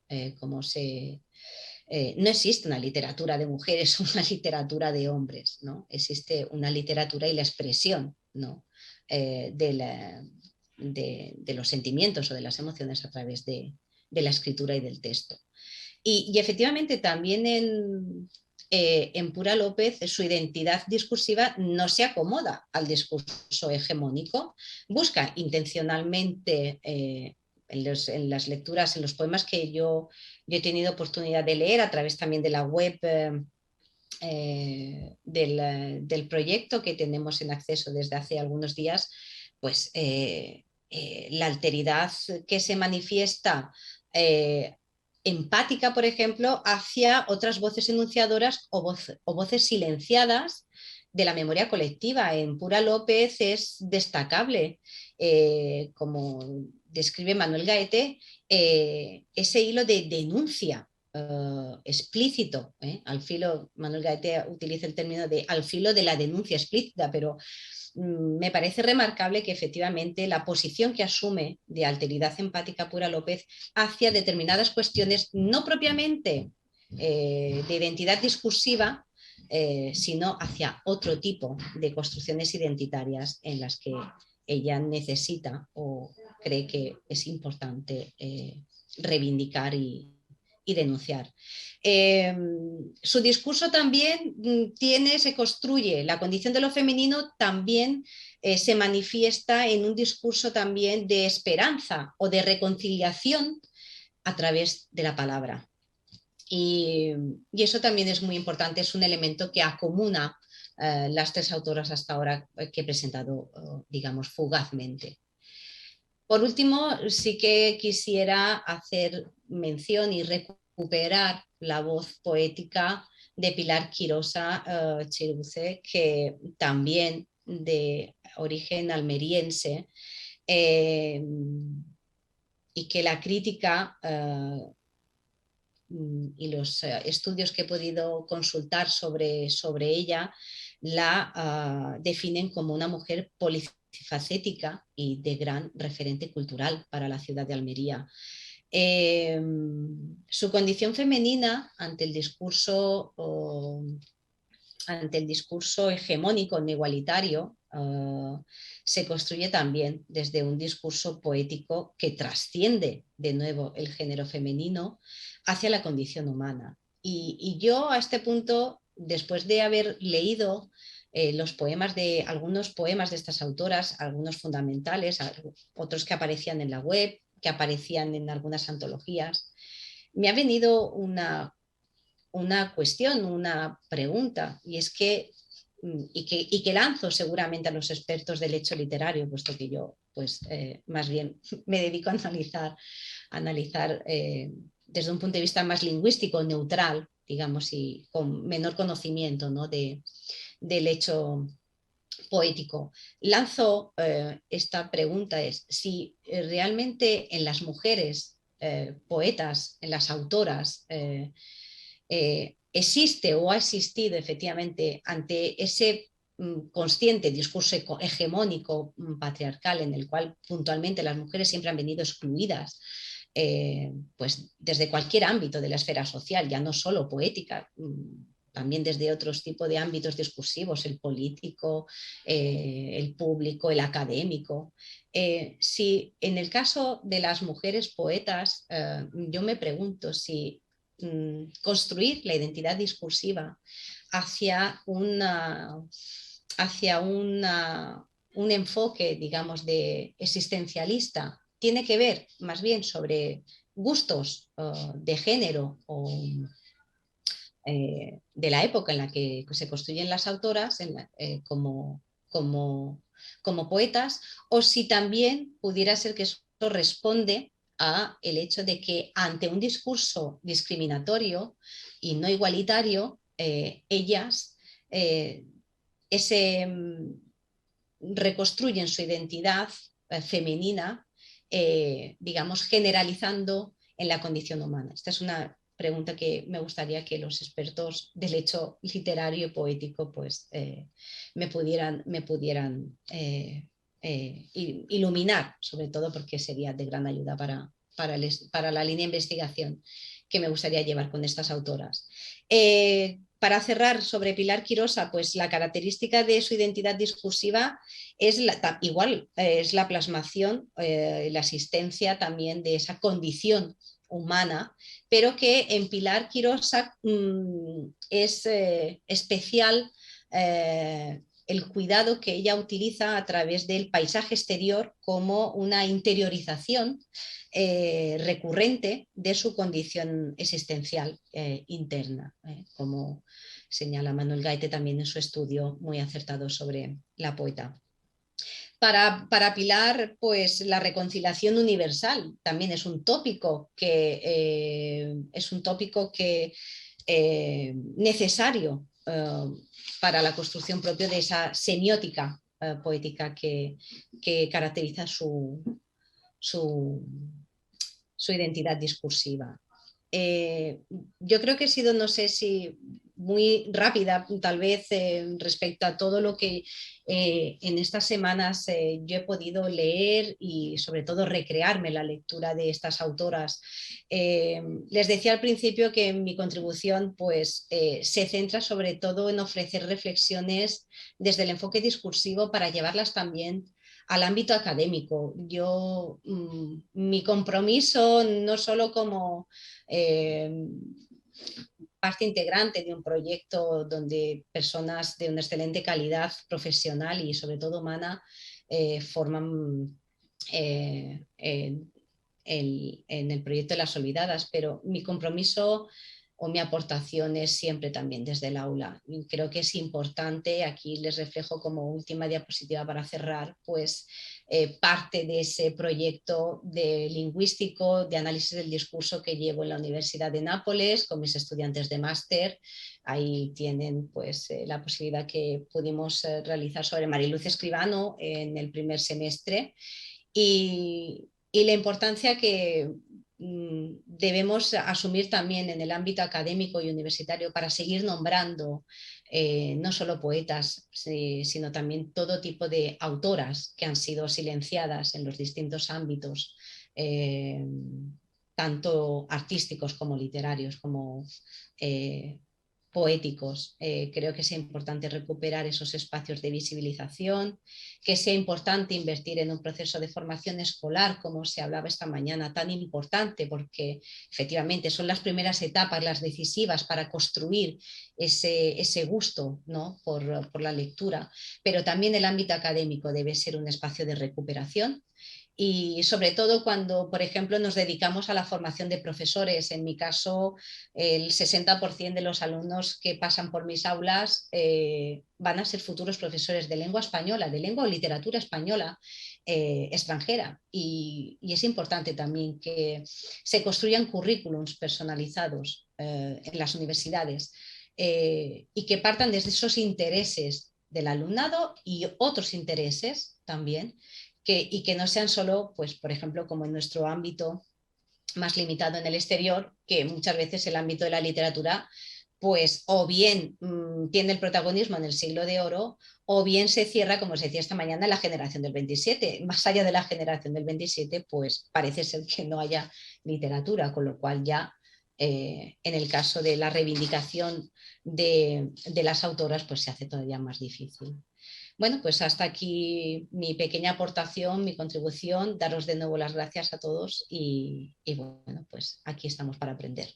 no existe una literatura de mujeres o una literatura de hombres, ¿no? Existe una literatura y la expresión, ¿no? de los sentimientos o de las emociones a través de la escritura y del texto. Y efectivamente también en Pura López su identidad discursiva no se acomoda al discurso hegemónico, busca intencionalmente en las lecturas, en los poemas que yo he tenido oportunidad de leer a través también de la web del proyecto que tenemos en acceso desde hace algunos días, pues la alteridad que se manifiesta empática, por ejemplo, hacia otras voces enunciadoras o voces silenciadas de la memoria colectiva. En Pura López es destacable, como describe Manuel Gaete, ese hilo de denuncia explícito, al filo, Manuel Gaete utiliza el término de al filo de la denuncia explícita, pero me parece remarcable que efectivamente la posición que asume de alteridad empática Pura López hacia determinadas cuestiones, no propiamente de identidad discursiva, sino hacia otro tipo de construcciones identitarias en las que ella necesita o cree que es importante reivindicar y denunciar. Su discurso también se construye, la condición de lo femenino también se manifiesta en un discurso también de esperanza o de reconciliación a través de la palabra. Y eso también es muy importante, es un elemento que acomuna las tres autoras hasta ahora que he presentado, digamos, fugazmente. Por último, sí que quisiera hacer mención y recuperar la voz poética de Pilar Quirosa Chiruce, que también de origen almeriense, y que la crítica y los estudios que he podido consultar sobre ella la definen como una mujer polifacética y de gran referente cultural para la ciudad de Almería. Su condición femenina ante el discurso hegemónico no igualitario se construye también desde un discurso poético que trasciende de nuevo el género femenino hacia la condición humana. Y yo a este punto, después de haber leído algunos poemas de estas autoras, algunos fundamentales, otros que aparecían en la web, que aparecían en algunas antologías, me ha venido una cuestión, una pregunta, y es que que lanzo seguramente a los expertos del hecho literario, puesto que yo pues más bien me dedico a analizar desde un punto de vista más lingüístico, neutral, digamos, y con menor conocimiento, ¿no?, del hecho poético. Lanzo esta pregunta, es si realmente en las mujeres poetas, en las autoras, existe o ha existido efectivamente ante ese consciente discurso hegemónico patriarcal en el cual puntualmente las mujeres siempre han venido excluidas, pues desde cualquier ámbito de la esfera social, ya no solo poética, también desde otros tipos de ámbitos discursivos, el político, el público, el académico. Si en el caso de las mujeres poetas, yo me pregunto si construir la identidad discursiva hacia un enfoque, digamos, de existencialista, tiene que ver más bien sobre gustos de género o de la época en la que se construyen las autoras como poetas, o si también pudiera ser que eso responde a el hecho de que ante un discurso discriminatorio y no igualitario, ellas reconstruyen su identidad femenina, digamos, generalizando en la condición humana. Esta es una pregunta que me gustaría que los expertos del hecho literario y poético pues, me pudieran iluminar, sobre todo porque sería de gran ayuda para la línea de investigación que me gustaría llevar con estas autoras. Para cerrar sobre Pilar Quirosa, pues la característica de su identidad discursiva es es la plasmación, la existencia también de esa condición humana, pero que en Pilar Quirosa es especial el cuidado que ella utiliza a través del paisaje exterior como una interiorización recurrente de su condición existencial interna, como señala Manuel Gaete también en su estudio muy acertado sobre la poeta. Para Pilar, pues la reconciliación universal también es un tópico necesario para la construcción propia de esa semiótica poética que caracteriza su identidad discursiva. Yo creo que he sido, no sé si muy rápida, tal vez, respecto a todo lo que en estas semanas yo he podido leer y sobre todo recrearme la lectura de estas autoras. Les decía al principio que mi contribución pues, se centra sobre todo en ofrecer reflexiones desde el enfoque discursivo para llevarlas también al ámbito académico. Mi compromiso, no solo como parte integrante de un proyecto donde personas de una excelente calidad profesional y sobre todo humana forman en el proyecto de Las Olvidadas, pero mi compromiso o mi aportación es siempre también desde el aula. Creo que es importante, aquí les reflejo como última diapositiva para cerrar, pues parte de ese proyecto de lingüístico, de análisis del discurso que llevo en la Universidad de Nápoles con mis estudiantes de máster. Ahí tienen pues, la posibilidad que pudimos realizar sobre Mariluz Escribano en el primer semestre y la importancia que debemos asumir también en el ámbito académico y universitario para seguir nombrando no solo poetas, sino también todo tipo de autoras que han sido silenciadas en los distintos ámbitos, tanto artísticos como literarios, como poéticos. Creo que sea importante recuperar esos espacios de visibilización, que sea importante invertir en un proceso de formación escolar, como se hablaba esta mañana, tan importante, porque efectivamente son las primeras etapas, las decisivas para construir ese gusto, ¿no? por la lectura, pero también el ámbito académico debe ser un espacio de recuperación. Y sobre todo cuando, por ejemplo, nos dedicamos a la formación de profesores. En mi caso, el 60% de los alumnos que pasan por mis aulas van a ser futuros profesores de lengua española, de lengua o literatura española extranjera. Y es importante también que se construyan currículums personalizados en las universidades y que partan desde esos intereses del alumnado y otros intereses también, y que no sean solo, pues, por ejemplo, como en nuestro ámbito más limitado en el exterior, que muchas veces el ámbito de la literatura, pues, o bien tiene el protagonismo en el siglo de oro, o bien se cierra, como se decía esta mañana, en la generación del 27. Más allá de la generación del 27, pues parece ser que no haya literatura, con lo cual ya en el caso de la reivindicación de las autoras, pues se hace todavía más difícil. Bueno, pues hasta aquí mi pequeña aportación, mi contribución. Daros de nuevo las gracias a todos y bueno, pues aquí estamos para aprender.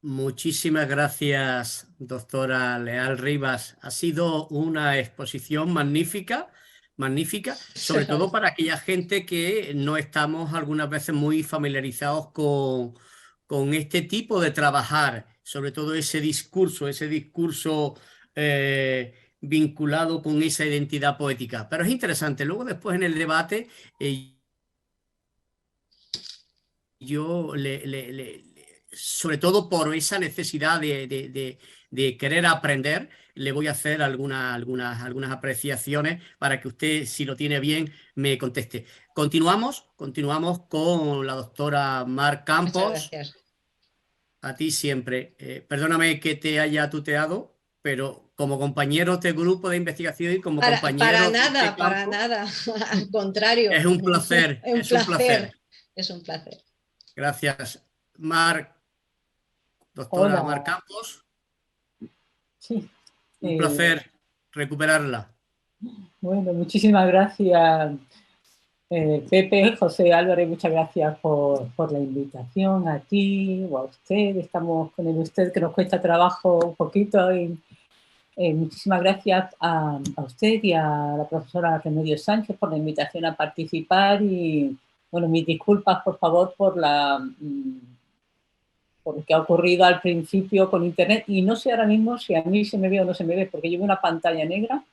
Muchísimas gracias, doctora Leal Rivas. Ha sido una exposición magnífica, magnífica, sobre todo para aquella gente que no estamos algunas veces muy familiarizados con este tipo de trabajar, sobre todo ese discurso vinculado con esa identidad poética. Pero es interesante. Luego después en el debate yo sobre todo por esa necesidad de querer aprender, le voy a hacer algunas apreciaciones para que usted, si lo tiene bien, me conteste. Continuamos con la doctora Mar Campos. Muchas gracias. A ti siempre. Perdóname que te haya tuteado, pero como compañero de grupo de investigación y como compañero para de nada, este campo, para nada. Al contrario. es un placer. Es un placer. Es un placer. Gracias. Doctora Hola. Mar Campos. Sí. Un placer recuperarla. Bueno, muchísimas gracias, Pepe, José Álvarez, muchas gracias por la invitación a ti o a usted. Estamos con usted que nos cuesta trabajo un poquito. Y, muchísimas gracias a usted y a la profesora Remedios Sánchez por la invitación a participar y, bueno, mis disculpas, por favor, por lo que ha ocurrido al principio con internet, y no sé ahora mismo si a mí se me ve o no se me ve, porque llevo una pantalla negra.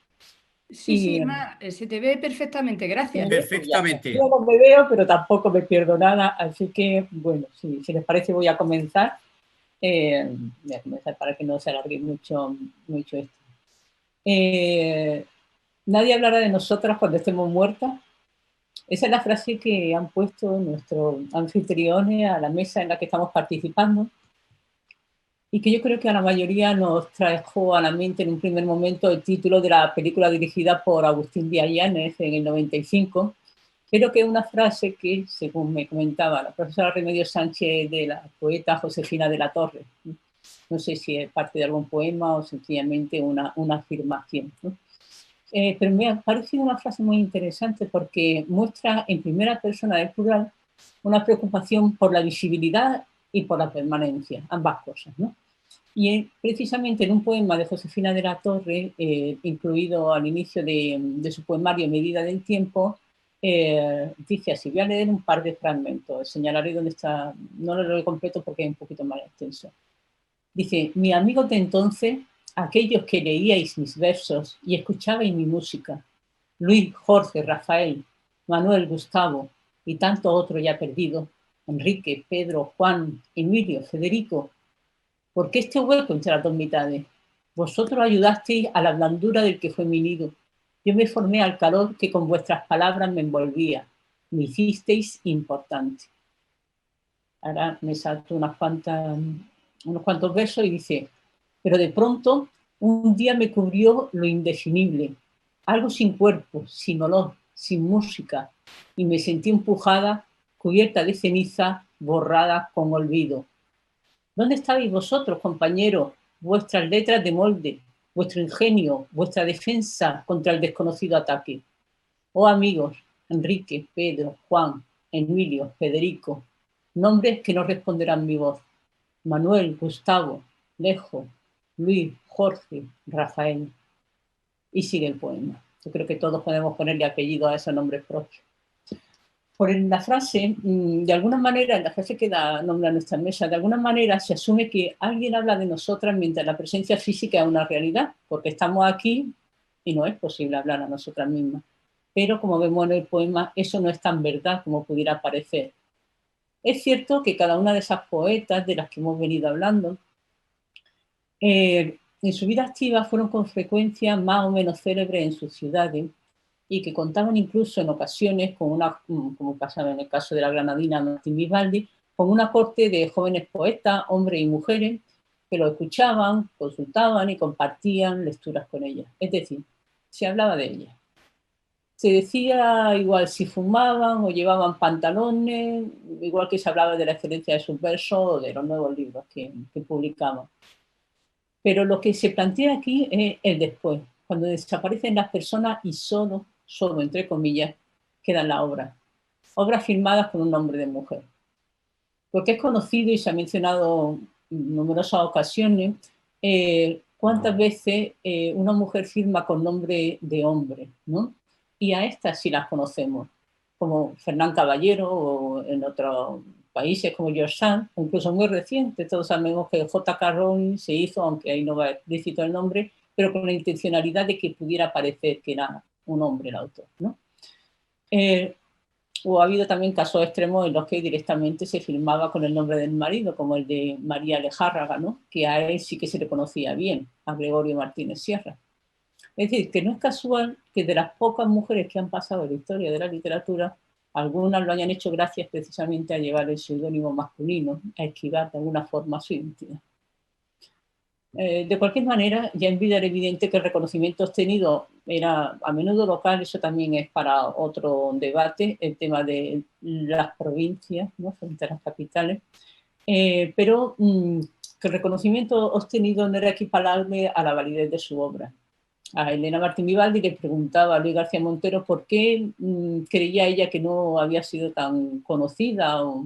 Sí, Mar, se te ve perfectamente, gracias. Perfectamente. Yo no me veo, pero tampoco me pierdo nada, así que, bueno, si les parece voy a comenzar. Voy a comenzar para que no se alargue mucho esto. Nadie hablará de nosotras cuando estemos muertas. Esa es la frase que han puesto nuestros anfitriones a la mesa en la que estamos participando y que yo creo que a la mayoría nos trajo a la mente en un primer momento el título de la película dirigida por Agustín Díaz Llanes en el 95, pero que es una frase que, según me comentaba la profesora Remedios Sánchez, de la poeta Josefina de la Torre. No sé si es parte de algún poema o sencillamente una afirmación, ¿no? Pero me ha parecido una frase muy interesante porque muestra en primera persona del plural una preocupación por la visibilidad y por la permanencia, ambas cosas, ¿no? Y precisamente en un poema de Josefina de la Torre, incluido al inicio de su poemario Medida del Tiempo, dice así, voy a leer un par de fragmentos, señalaré dónde está, no lo leo completo porque es un poquito más extenso. Dice, mi amigo de entonces, aquellos que leíais mis versos y escuchabais mi música, Luis, Jorge, Rafael, Manuel, Gustavo y tanto otro ya perdido, Enrique, Pedro, Juan, Emilio, Federico. ¿Por qué este hueco entre las dos mitades? Vosotros ayudasteis a la blandura del que fue mi nido. Yo me formé al calor que con vuestras palabras me envolvía. Me hicisteis importante. Ahora me salto unos cuantos versos y dice, pero de pronto un día me cubrió lo indefinible, algo sin cuerpo, sin olor, sin música, y me sentí empujada, cubierta de ceniza, borrada con olvido. ¿Dónde estabais vosotros, compañeros? Vuestras letras de molde, vuestro ingenio, vuestra defensa contra el desconocido ataque. Oh amigos, Enrique, Pedro, Juan, Emilio, Federico, nombres que no responderán mi voz. Manuel, Gustavo, Lejo, Luis, Jorge, Rafael. Y sigue el poema. Yo creo que todos podemos ponerle apellido a esos nombres propios. Por la frase, de alguna manera, en la frase que da nombre a nuestra mesa, de alguna manera se asume que alguien habla de nosotras mientras la presencia física es una realidad, porque estamos aquí y no es posible hablar a nosotras mismas. Pero como vemos en el poema, eso no es tan verdad como pudiera parecer. Es cierto que cada una de esas poetas de las que hemos venido hablando, en su vida activa fueron con frecuencia más o menos célebres en sus ciudades y que contaban incluso en ocasiones con una, como pasaba en el caso de la granadina Martín Vivaldi, con una corte de jóvenes poetas, hombres y mujeres, que lo escuchaban, consultaban y compartían lecturas con ellas. Es decir, se hablaba de ellas. Se decía igual si fumaban o llevaban pantalones, igual que se hablaba de la excelencia de sus versos o de los nuevos libros que publicaban. Pero lo que se plantea aquí es el después, cuando desaparecen las personas y solo entre comillas, quedan las obras. Obras firmadas con un nombre de mujer. Porque es conocido y se ha mencionado en numerosas ocasiones cuántas veces una mujer firma con nombre de hombre, ¿no? Y a estas sí las conocemos, como Fernán Caballero o en otros países como George Sand, incluso muy recientes. Todos sabemos que J.K. Rowling se hizo, aunque ahí no va explícito el nombre, pero con la intencionalidad de que pudiera parecer que era un hombre el autor, ¿no? O ha habido también casos extremos en los que directamente se firmaba con el nombre del marido, como el de María Lejárraga, ¿no? Que a él sí que se le conocía bien, a Gregorio Martínez Sierra. Es decir, que no es casual que de las pocas mujeres que han pasado en la historia de la literatura, algunas lo hayan hecho gracias precisamente a llevar el seudónimo masculino, a esquivar de alguna forma su identidad. De cualquier manera, ya en vida era evidente que el reconocimiento obtenido era a menudo local, eso también es para otro debate, el tema de las provincias, ¿no? Frente a las capitales, pero que el reconocimiento obtenido no era equiparable a la validez de su obra. A Elena Martín Vivaldi le preguntaba a Luis García Montero por qué creía ella que no había sido tan conocida o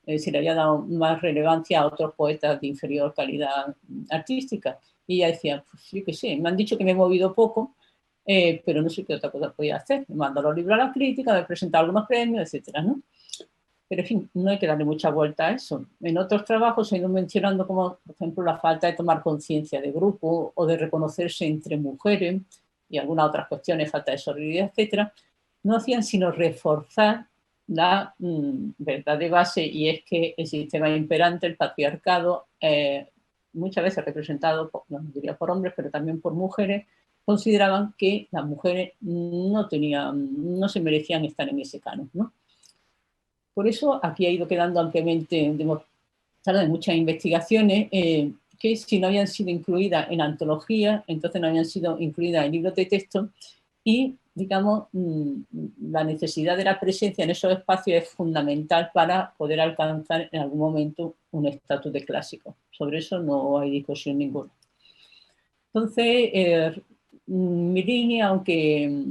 se le había dado más relevancia a otros poetas de inferior calidad artística. Y ella decía, pues yo qué sé, me han dicho que me he movido poco, pero no sé qué otra cosa podía hacer. Me mando los libros a la crítica, me he presentado algunos premios, etcétera, ¿no? Pero, en fin, no hay que darle mucha vuelta a eso. En otros trabajos se han ido mencionando como, por ejemplo, la falta de tomar conciencia de grupo o de reconocerse entre mujeres y algunas otras cuestiones, falta de sororidad, etcétera, no hacían sino reforzar la verdad de base, y es que el sistema imperante, el patriarcado, muchas veces representado, no diría por hombres, pero también por mujeres, consideraban que las mujeres no se merecían estar en ese canon, ¿no? Por eso aquí ha ido quedando ampliamente demostrado en muchas investigaciones que si no habían sido incluidas en antologías, entonces no habían sido incluidas en libros de texto, y, digamos, la necesidad de la presencia en esos espacios es fundamental para poder alcanzar en algún momento un estatus de clásico. Sobre eso no hay discusión ninguna. Entonces, mi línea, aunque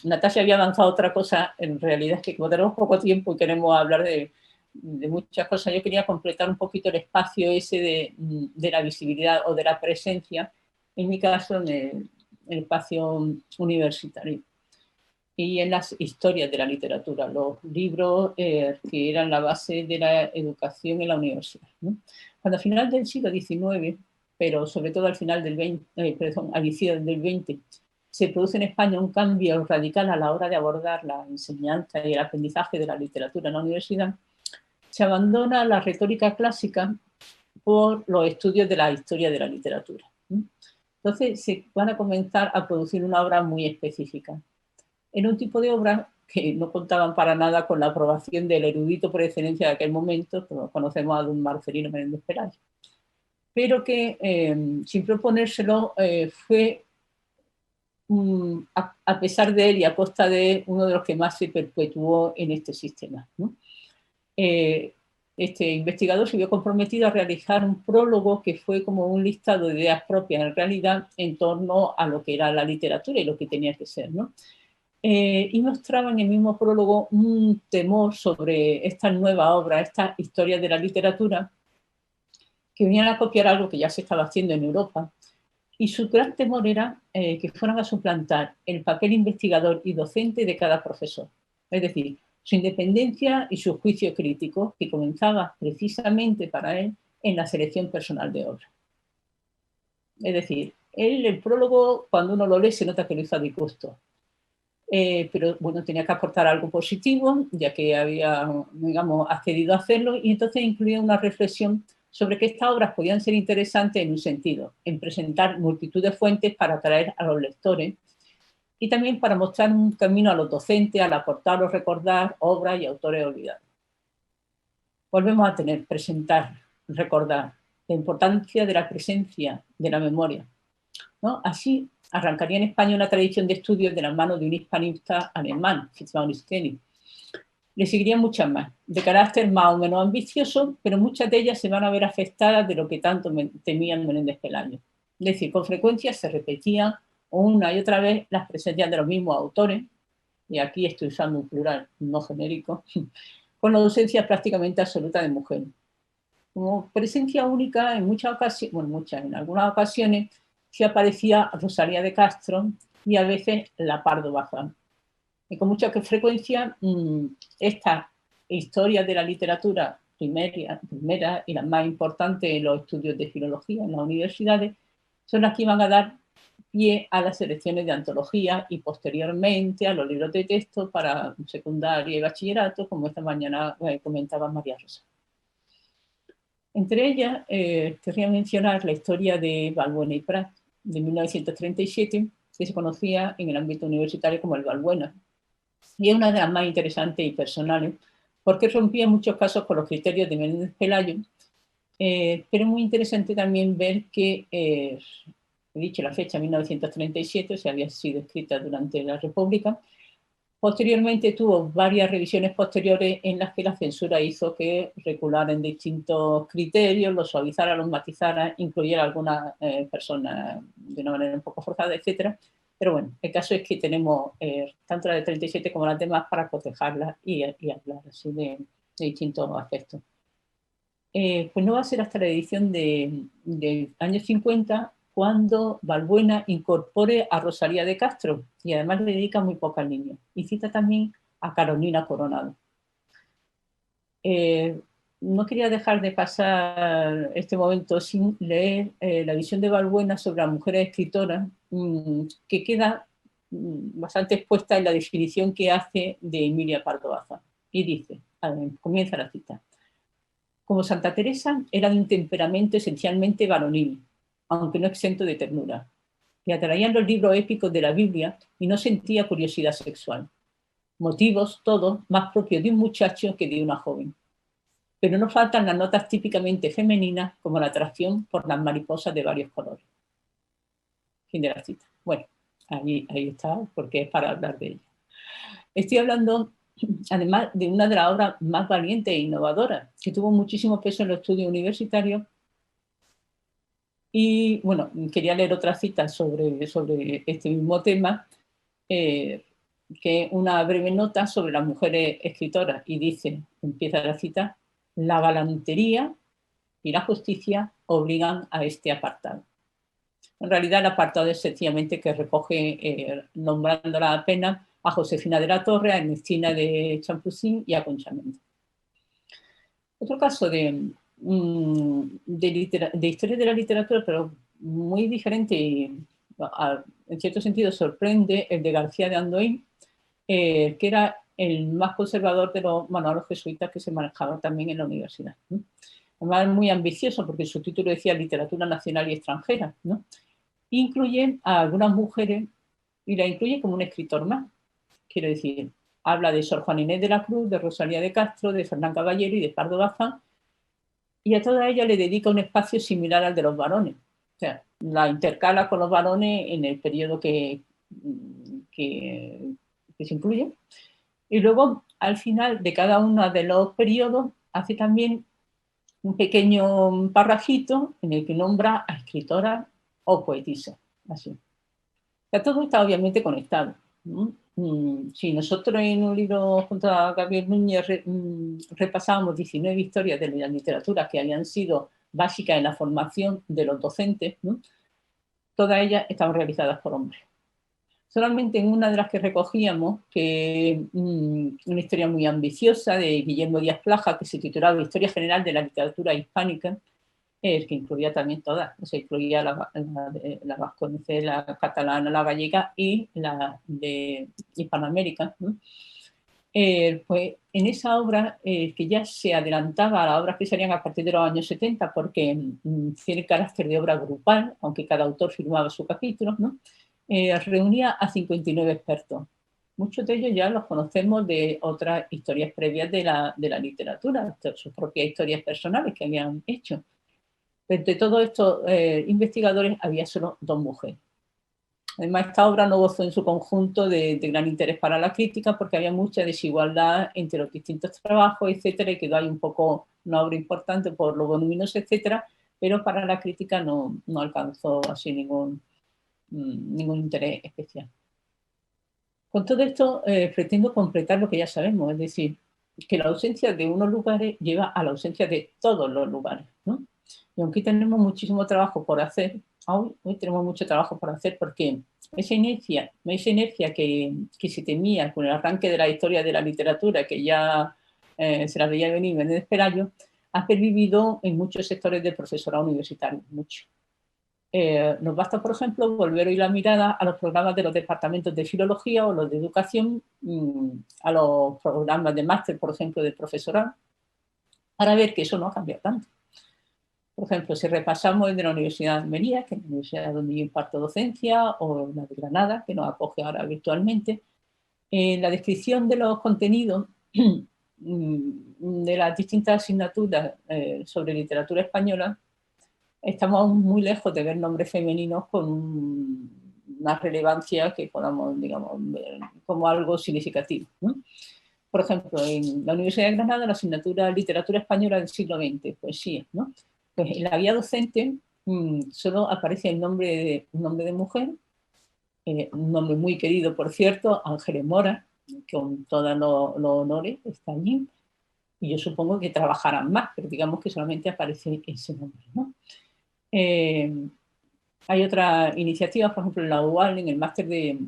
Natasha había avanzado otra cosa, en realidad es que como tenemos poco tiempo y queremos hablar de muchas cosas, yo quería completar un poquito el espacio ese de la visibilidad o de la presencia, en mi caso en el espacio universitario y en las historias de la literatura, los libros que eran la base de la educación en la universidad, ¿no? Cuando al final del siglo XIX, pero sobre todo al final del 20, al inicio del 20, se produce en España un cambio radical a la hora de abordar la enseñanza y el aprendizaje de la literatura en la universidad, se abandona la retórica clásica por los estudios de la historia de la literatura. Entonces se van a comenzar a producir una obra muy específica. En un tipo de obra que no contaban para nada con la aprobación del erudito por excelencia de aquel momento, como conocemos a don Marcelino Menéndez Pelayo, pero que sin proponérselo fue, a pesar de él y a costa de él, uno de los que más se perpetuó en este sistema, ¿no? Este investigador se vio comprometido a realizar un prólogo que fue como un listado de ideas propias en realidad en torno a lo que era la literatura y lo que tenía que ser, ¿no? Y mostraba en el mismo prólogo un temor sobre esta nueva obra, esta historia de la literatura, que venían a copiar algo que ya se estaba haciendo en Europa. Y su gran temor era que fueran a suplantar el papel investigador y docente de cada profesor. Es decir, su independencia y su juicio crítico, que comenzaba precisamente para él en la selección personal de obra. Es decir, él, el prólogo, cuando uno lo lee, se nota que lo hizo a disgusto. Pero bueno, tenía que aportar algo positivo, ya que había, digamos, accedido a hacerlo, y entonces incluía una reflexión sobre que estas obras podían ser interesantes en un sentido, en presentar multitud de fuentes para atraer a los lectores y también para mostrar un camino a los docentes al aportar o recordar obras y autores olvidados. Volvemos a tener, presentar, recordar, la importancia de la presencia, de la memoria, ¿no? Así arrancaría en España una tradición de estudios de las manos de un hispanista alemán, Fitzmaurice Kenny. Le seguirían muchas más, de carácter más o menos ambicioso, pero muchas de ellas se van a ver afectadas de lo que tanto temían Menéndez Pelayo. Es decir, con frecuencia se repetían una y otra vez las presencias de los mismos autores, y aquí estoy usando un plural no genérico, con la ausencia prácticamente absoluta de mujeres. Como presencia única en muchas ocasiones, bueno, en algunas ocasiones, se aparecía Rosalía de Castro y a veces la Pardo Bazán. Y con mucha frecuencia esta historia de la literatura primera y las más importantes en los estudios de filología en las universidades son las que iban a dar pie a las selecciones de antología y posteriormente a los libros de texto para secundaria y bachillerato, como esta mañana comentaba María Rosa. Entre ellas, querría mencionar la historia de Balbuena y Prat, de 1937, que se conocía en el ámbito universitario como el Balbuena. Y es una de las más interesantes y personales, porque rompía en muchos casos con los criterios de Menéndez Pelayo, pero es muy interesante también ver que, he dicho la fecha, 1937, o sea, había sido escrita durante la República. Posteriormente tuvo varias revisiones posteriores en las que la censura hizo que reculara en distintos criterios, los suavizara, los matizara, incluyera algunas personas de una manera un poco forzada, etc. Pero bueno, el caso es que tenemos tanto la de 37 como las demás para cotejarlas y hablar así de distintos aspectos. Pues no va a ser hasta la edición de años 50 cuando Balbuena incorpore a Rosalía de Castro y además le dedica muy pocas líneas. Y cita también a Carolina Coronado. No quería dejar de pasar este momento sin leer la visión de Balbuena sobre las mujeres escritoras, que queda bastante expuesta en la definición que hace de Emilia Pardo Bazán. Y dice, comienza la cita: como Santa Teresa, era de un temperamento esencialmente varonil, aunque no exento de ternura. Le atraían los libros épicos de la Biblia y no sentía curiosidad sexual. Motivos, todos, más propios de un muchacho que de una joven. Pero no faltan las notas típicamente femeninas, como la atracción por las mariposas de varios colores. Fin de la cita. Bueno, ahí está, porque es para hablar de ella. Estoy hablando, además, de una de las obras más valientes e innovadoras, que tuvo muchísimo peso en los estudios universitarios. Y bueno, quería leer otra cita sobre este mismo tema, que es una breve nota sobre las mujeres escritoras, y dice, empieza la cita: la galantería y la justicia obligan a este apartado. En realidad el apartado es sencillamente que recoge, nombrándola apenas, a Josefina de la Torre, a Ernestina de Champusín y a Concha Méndez. Otro caso de historia de la literatura, pero muy diferente y en cierto sentido sorprende el de García de Andoín, que era el más conservador de los manuales jesuitas que se manejaban también en la universidad, ¿no? Además, muy ambicioso porque su título decía Literatura Nacional y Extranjera, ¿no? Incluye a algunas mujeres y la incluye como un escritor más. Quiero decir, habla de Sor Juana Inés de la Cruz, de Rosalía de Castro, de Fernán Caballero y de Pardo Bazán, y a toda ella le dedica un espacio similar al de los varones. O sea, la intercala con los varones en el periodo que se incluye. Y luego, al final de cada uno de los periodos, hace también un pequeño parrafito en el que nombra a escritoras o poetisas. Así. O sea, todo está obviamente conectado, ¿no? Si nosotros en un libro junto a Gabriel Núñez repasábamos 19 historias de la literatura que habían sido básicas en la formación de los docentes, ¿no? Todas ellas estaban realizadas por hombres. Solamente en una de las que recogíamos, que una historia muy ambiciosa de Guillermo Díaz Plaja, que se titulaba Historia General de la Literatura Hispánica, que incluía también todas, o sea, incluía la vasconce, la catalana, la gallega y la de Hispanoamérica, ¿no? Pues en esa obra, que ya se adelantaba a las obras que serían a partir de los años 70, porque tiene carácter de obra grupal, aunque cada autor firmaba su capítulo, ¿no? Reunía a 59 expertos. Muchos de ellos ya los conocemos de otras historias previas de la literatura, de sus propias historias personales que habían hecho. Pero de todos estos investigadores había solo 2 mujeres. Además, esta obra no gozó en su conjunto de gran interés para la crítica porque había mucha desigualdad entre los distintos trabajos, etcétera, y quedó ahí un poco una obra importante por lo voluminoso, etcétera, pero para la crítica no alcanzó así ningún interés especial. Con todo esto pretendo completar lo que ya sabemos, es decir, que la ausencia de unos lugares lleva a la ausencia de todos los lugares, ¿no? Y aunque tenemos muchísimo trabajo por hacer, hoy tenemos mucho trabajo por hacer porque esa inercia que se temía con el arranque de la historia de la literatura, que ya se la veía venir en el Pelayo, ha pervivido en muchos sectores del profesorado universitario, mucho. Nos basta, por ejemplo, volver hoy la mirada a los programas de los departamentos de filología o los de educación, a los programas de máster, por ejemplo, de profesorado, para ver que eso no ha cambiado tanto. Por ejemplo, si repasamos el de la Universidad de Almería, que es la universidad donde yo imparto docencia, o la de Granada, que nos acoge ahora virtualmente, la descripción de los contenidos de las distintas asignaturas sobre literatura española, estamos aún muy lejos de ver nombres femeninos con una relevancia que podamos, digamos, ver como algo significativo, ¿no? Por ejemplo, en la Universidad de Granada, la asignatura Literatura Española del siglo XX, poesía, ¿no? Pues en la guía docente solo aparece un nombre de mujer, un nombre muy querido, por cierto, Ángeles Mora, con todos los honores, está allí, y yo supongo que trabajarán más, pero digamos que solamente aparece ese nombre, ¿no? Hay otras iniciativas, por ejemplo, en la UAL, en el máster de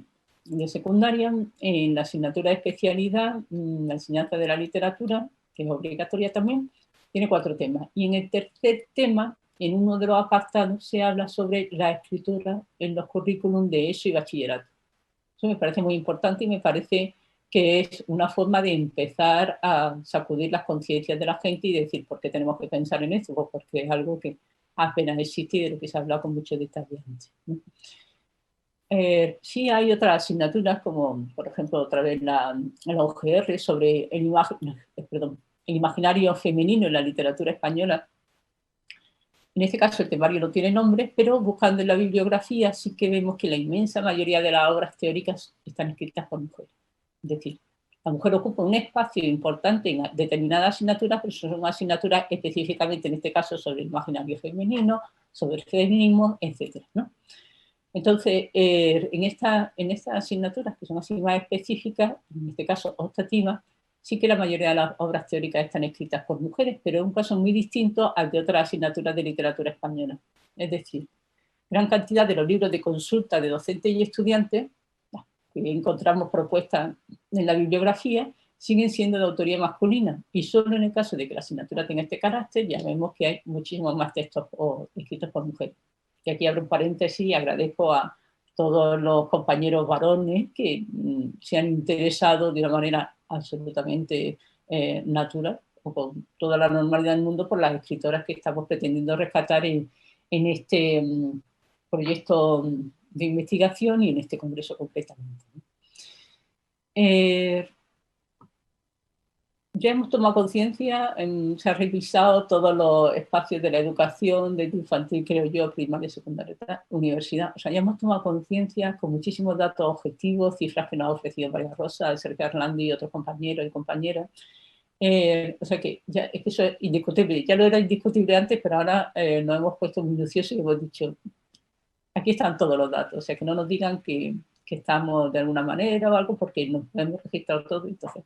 secundaria, en la asignatura de especialidad, la enseñanza de la literatura, que es obligatoria también, tiene 4 temas. Y en el tercer tema, en uno de los apartados, se habla sobre la escritura en los currículums de ESO y bachillerato. Eso me parece muy importante y me parece que es una forma de empezar a sacudir las conciencias de la gente y decir, ¿por qué tenemos que pensar en esto? Pues porque es algo que apenas existe y de lo que se ha hablado con muchos detalles antes. Sí hay otras asignaturas, como por ejemplo otra vez la UGR sobre el imaginario femenino en la literatura española. En este caso el temario no tiene nombre, pero buscando en la bibliografía sí que vemos que la inmensa mayoría de las obras teóricas están escritas por mujeres. Es decir, la mujer ocupa un espacio importante en determinadas asignaturas, pero son asignaturas específicamente, en este caso, sobre el imaginario femenino, sobre el feminismo, etc., ¿no? Entonces, en estas asignaturas, que son así más específicas, en este caso optativas, sí que la mayoría de las obras teóricas están escritas por mujeres, pero es un caso muy distinto al de otras asignaturas de literatura española. Es decir, gran cantidad de los libros de consulta de docentes y estudiantes, que encontramos propuestas en la bibliografía, siguen siendo de autoría masculina, y solo en el caso de que la asignatura tenga este carácter ya vemos que hay muchísimos más textos escritos por mujeres. Y aquí abro un paréntesis y agradezco a todos los compañeros varones que se han interesado de una manera absolutamente natural o con toda la normalidad del mundo por las escritoras que estamos pretendiendo rescatar en este proyecto de investigación y en este congreso concretamente. Ya hemos tomado conciencia, se han revisado todos los espacios de la educación, desde infantil, creo yo, primaria, secundaria, universidad. O sea, ya hemos tomado conciencia con muchísimos datos objetivos, cifras que nos ha ofrecido María Rosa, Sergio Arlandi y otros compañeros y compañeras. O sea que ya es que eso es indiscutible. Ya lo era indiscutible antes, pero ahora nos hemos puesto minuciosos y hemos dicho, aquí están todos los datos. O sea, que no nos digan que estamos de alguna manera o algo, porque nos hemos registrado todo. Entonces,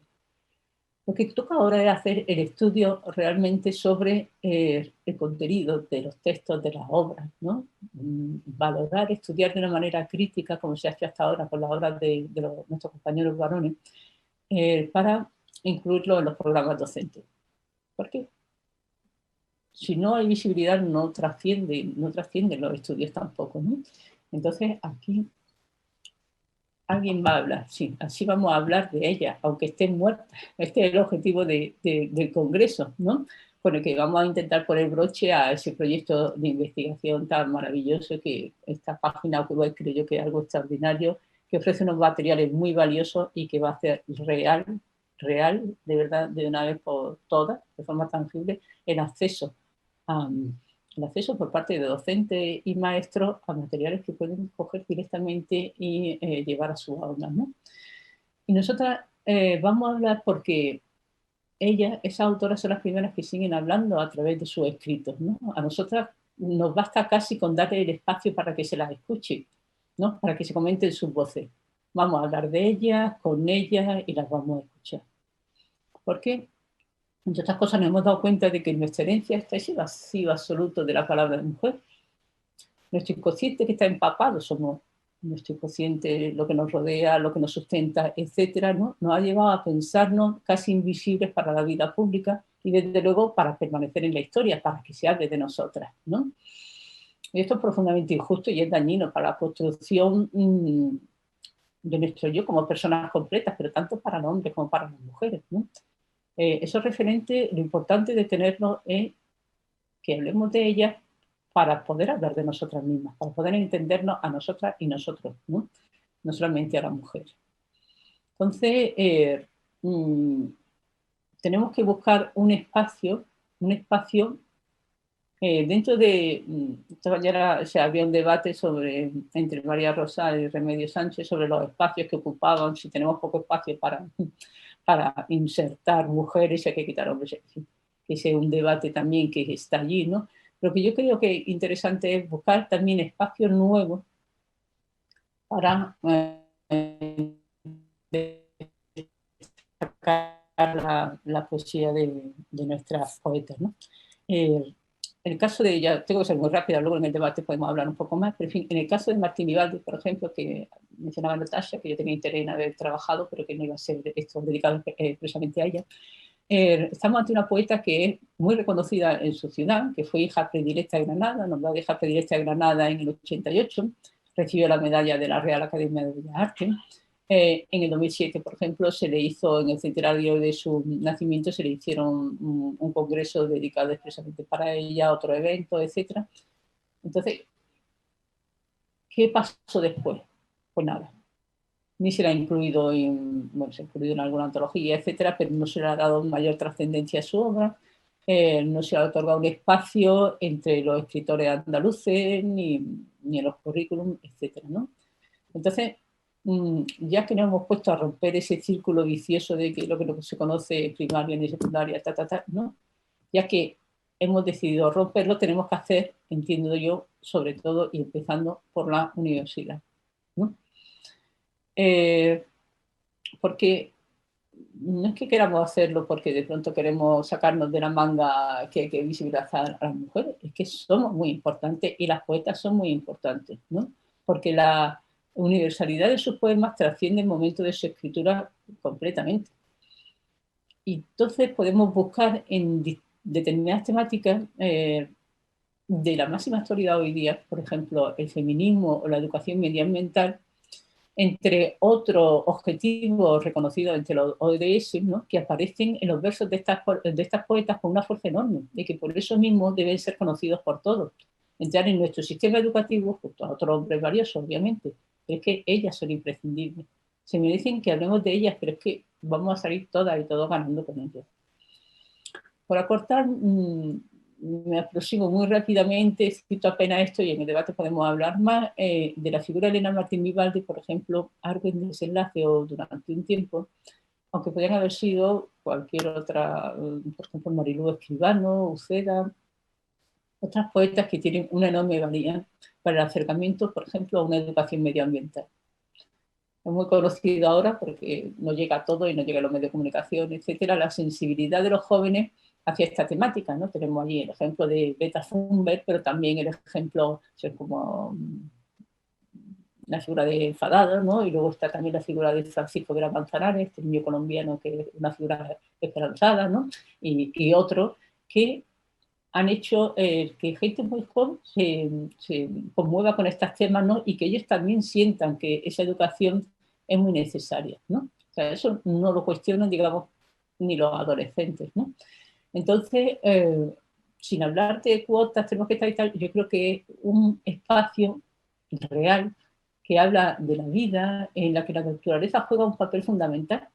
lo que toca ahora es hacer el estudio realmente sobre el contenido de los textos, de las obras, ¿no? Valorar, estudiar de una manera crítica, como se ha hecho hasta ahora con las obras de nuestros compañeros varones, para incluirlo en los programas docentes. ¿Por qué? Si no hay visibilidad, no trascienden los estudios tampoco, ¿no? Entonces, aquí alguien va a hablar, sí, así vamos a hablar de ella, aunque esté muerta. Este es el objetivo del Congreso, ¿no? Con el que vamos a intentar poner broche a ese proyecto de investigación tan maravilloso, que esta página web creo yo que es algo extraordinario, que ofrece unos materiales muy valiosos y que va a hacer real, de verdad, de una vez por todas, de forma tangible, el acceso por parte de docentes y maestros a materiales que pueden coger directamente y llevar a sus aulas, ¿no? Y nosotras vamos a hablar porque esas autoras son las primeras que siguen hablando a través de sus escritos, ¿no? A nosotras nos basta casi con darle el espacio para que se las escuche, ¿no? Para que se comenten sus voces. Vamos a hablar de ellas, con ellas y las vamos a escuchar. ¿Por qué? Entre otras cosas, nos hemos dado cuenta de que nuestra herencia está ese vacío absoluto de la palabra de mujer. Nuestro inconsciente que está empapado, somos nuestro inconsciente, lo que nos rodea, lo que nos sustenta, etcétera, ¿no? Nos ha llevado a pensarnos casi invisibles para la vida pública y desde luego para permanecer en la historia, para que se hable de nosotras, ¿no? Y esto es profundamente injusto y es dañino para la construcción de nuestro yo como personas completas, pero tanto para los hombres como para las mujeres, ¿no? Esos referentes, lo importante de tenerlos es que hablemos de ellas para poder hablar de nosotras mismas, para poder entendernos a nosotras y nosotros, ¿no? No solamente a la mujer. Entonces, tenemos que buscar un espacio dentro de... Esta mañana había un debate entre María Rosa y Remedios Sánchez sobre los espacios que ocupaban, si tenemos poco espacio para insertar mujeres, hay que quitar hombres. Ese es un debate también que está allí, ¿no? Lo que yo creo que es interesante es buscar también espacios nuevos para destacar la poesía de nuestras poetas, ¿no? En el caso de, ya tengo que ser muy rápida, luego en el debate podemos hablar un poco más, pero en fin, en el caso de Martín Vivaldi, por ejemplo, que mencionaba Natasha, que yo tenía interés en haber trabajado, pero que no iba a ser esto dedicado expresamente a ella, estamos ante una poeta que es muy reconocida en su ciudad, que fue hija predilecta de Granada, nombrada hija predilecta de Granada en el 88, recibió la medalla de la Real Academia de Bellas Artes. En el 2007, por ejemplo, se le hizo, en el centenario de su nacimiento, se le hicieron un congreso dedicado expresamente para ella, otro evento, etc. Entonces, ¿qué pasó después? Pues nada. Ni se la ha incluido se ha incluido en alguna antología, etcétera, pero no se le ha dado mayor trascendencia a su obra, no se le ha otorgado un espacio entre los escritores andaluces, ni en los currículums, etcétera, ¿no? Entonces, ya que nos hemos puesto a romper ese círculo vicioso de que lo que se conoce primaria ni secundaria, ¿no? Ya que hemos decidido romperlo, tenemos que hacer, entiendo yo, sobre todo y empezando por la universidad, ¿no? Porque no es que queramos hacerlo porque de pronto queremos sacarnos de la manga que hay que visibilizar a las mujeres, es que somos muy importantes y las poetas son muy importantes, ¿no? Porque la universalidad de sus poemas trasciende el momento de su escritura completamente. Y entonces podemos buscar en determinadas temáticas de la máxima actualidad hoy día, por ejemplo, el feminismo o la educación medioambiental, entre otros objetivos reconocidos entre los ODS, ¿no?, que aparecen en los versos de estas poetas con una fuerza enorme y que por eso mismo deben ser conocidos por todos. Entrar en nuestro sistema educativo, junto a otros hombres valiosos, obviamente, pero es que ellas son imprescindibles. Se me dicen que hablemos de ellas, pero es que vamos a salir todas y todos ganando con ellas. Por acortar, me aproximo muy rápidamente, cito apenas esto y en el debate podemos hablar más, de la figura de Elena Martín Vivaldi, por ejemplo, algo en desenlace o durante un tiempo, aunque podrían haber sido cualquier otra, por ejemplo, Marilú Escribano, Uceda, otras poetas que tienen una enorme valía para el acercamiento, por ejemplo, a una educación medioambiental. Es muy conocido ahora porque no llega a todo y no llega a los medios de comunicación, etcétera, la sensibilidad de los jóvenes hacia esta temática, ¿no? Tenemos allí el ejemplo de Greta Thunberg, pero también el ejemplo, como la figura de Enfadada, ¿no? Y luego está también la figura de Francisco Vera Manzanares, este niño colombiano que es una figura esperanzada, ¿no? Y otros que han hecho que gente muy joven se conmueva con estos temas, ¿no? Y que ellos también sientan que esa educación es muy necesaria, ¿no? O sea, eso no lo cuestionan, digamos, ni los adolescentes, ¿no? Entonces, sin hablar de cuotas, tenemos que estar y tal, yo creo que es un espacio real que habla de la vida, en la que la naturaleza juega un papel fundamental,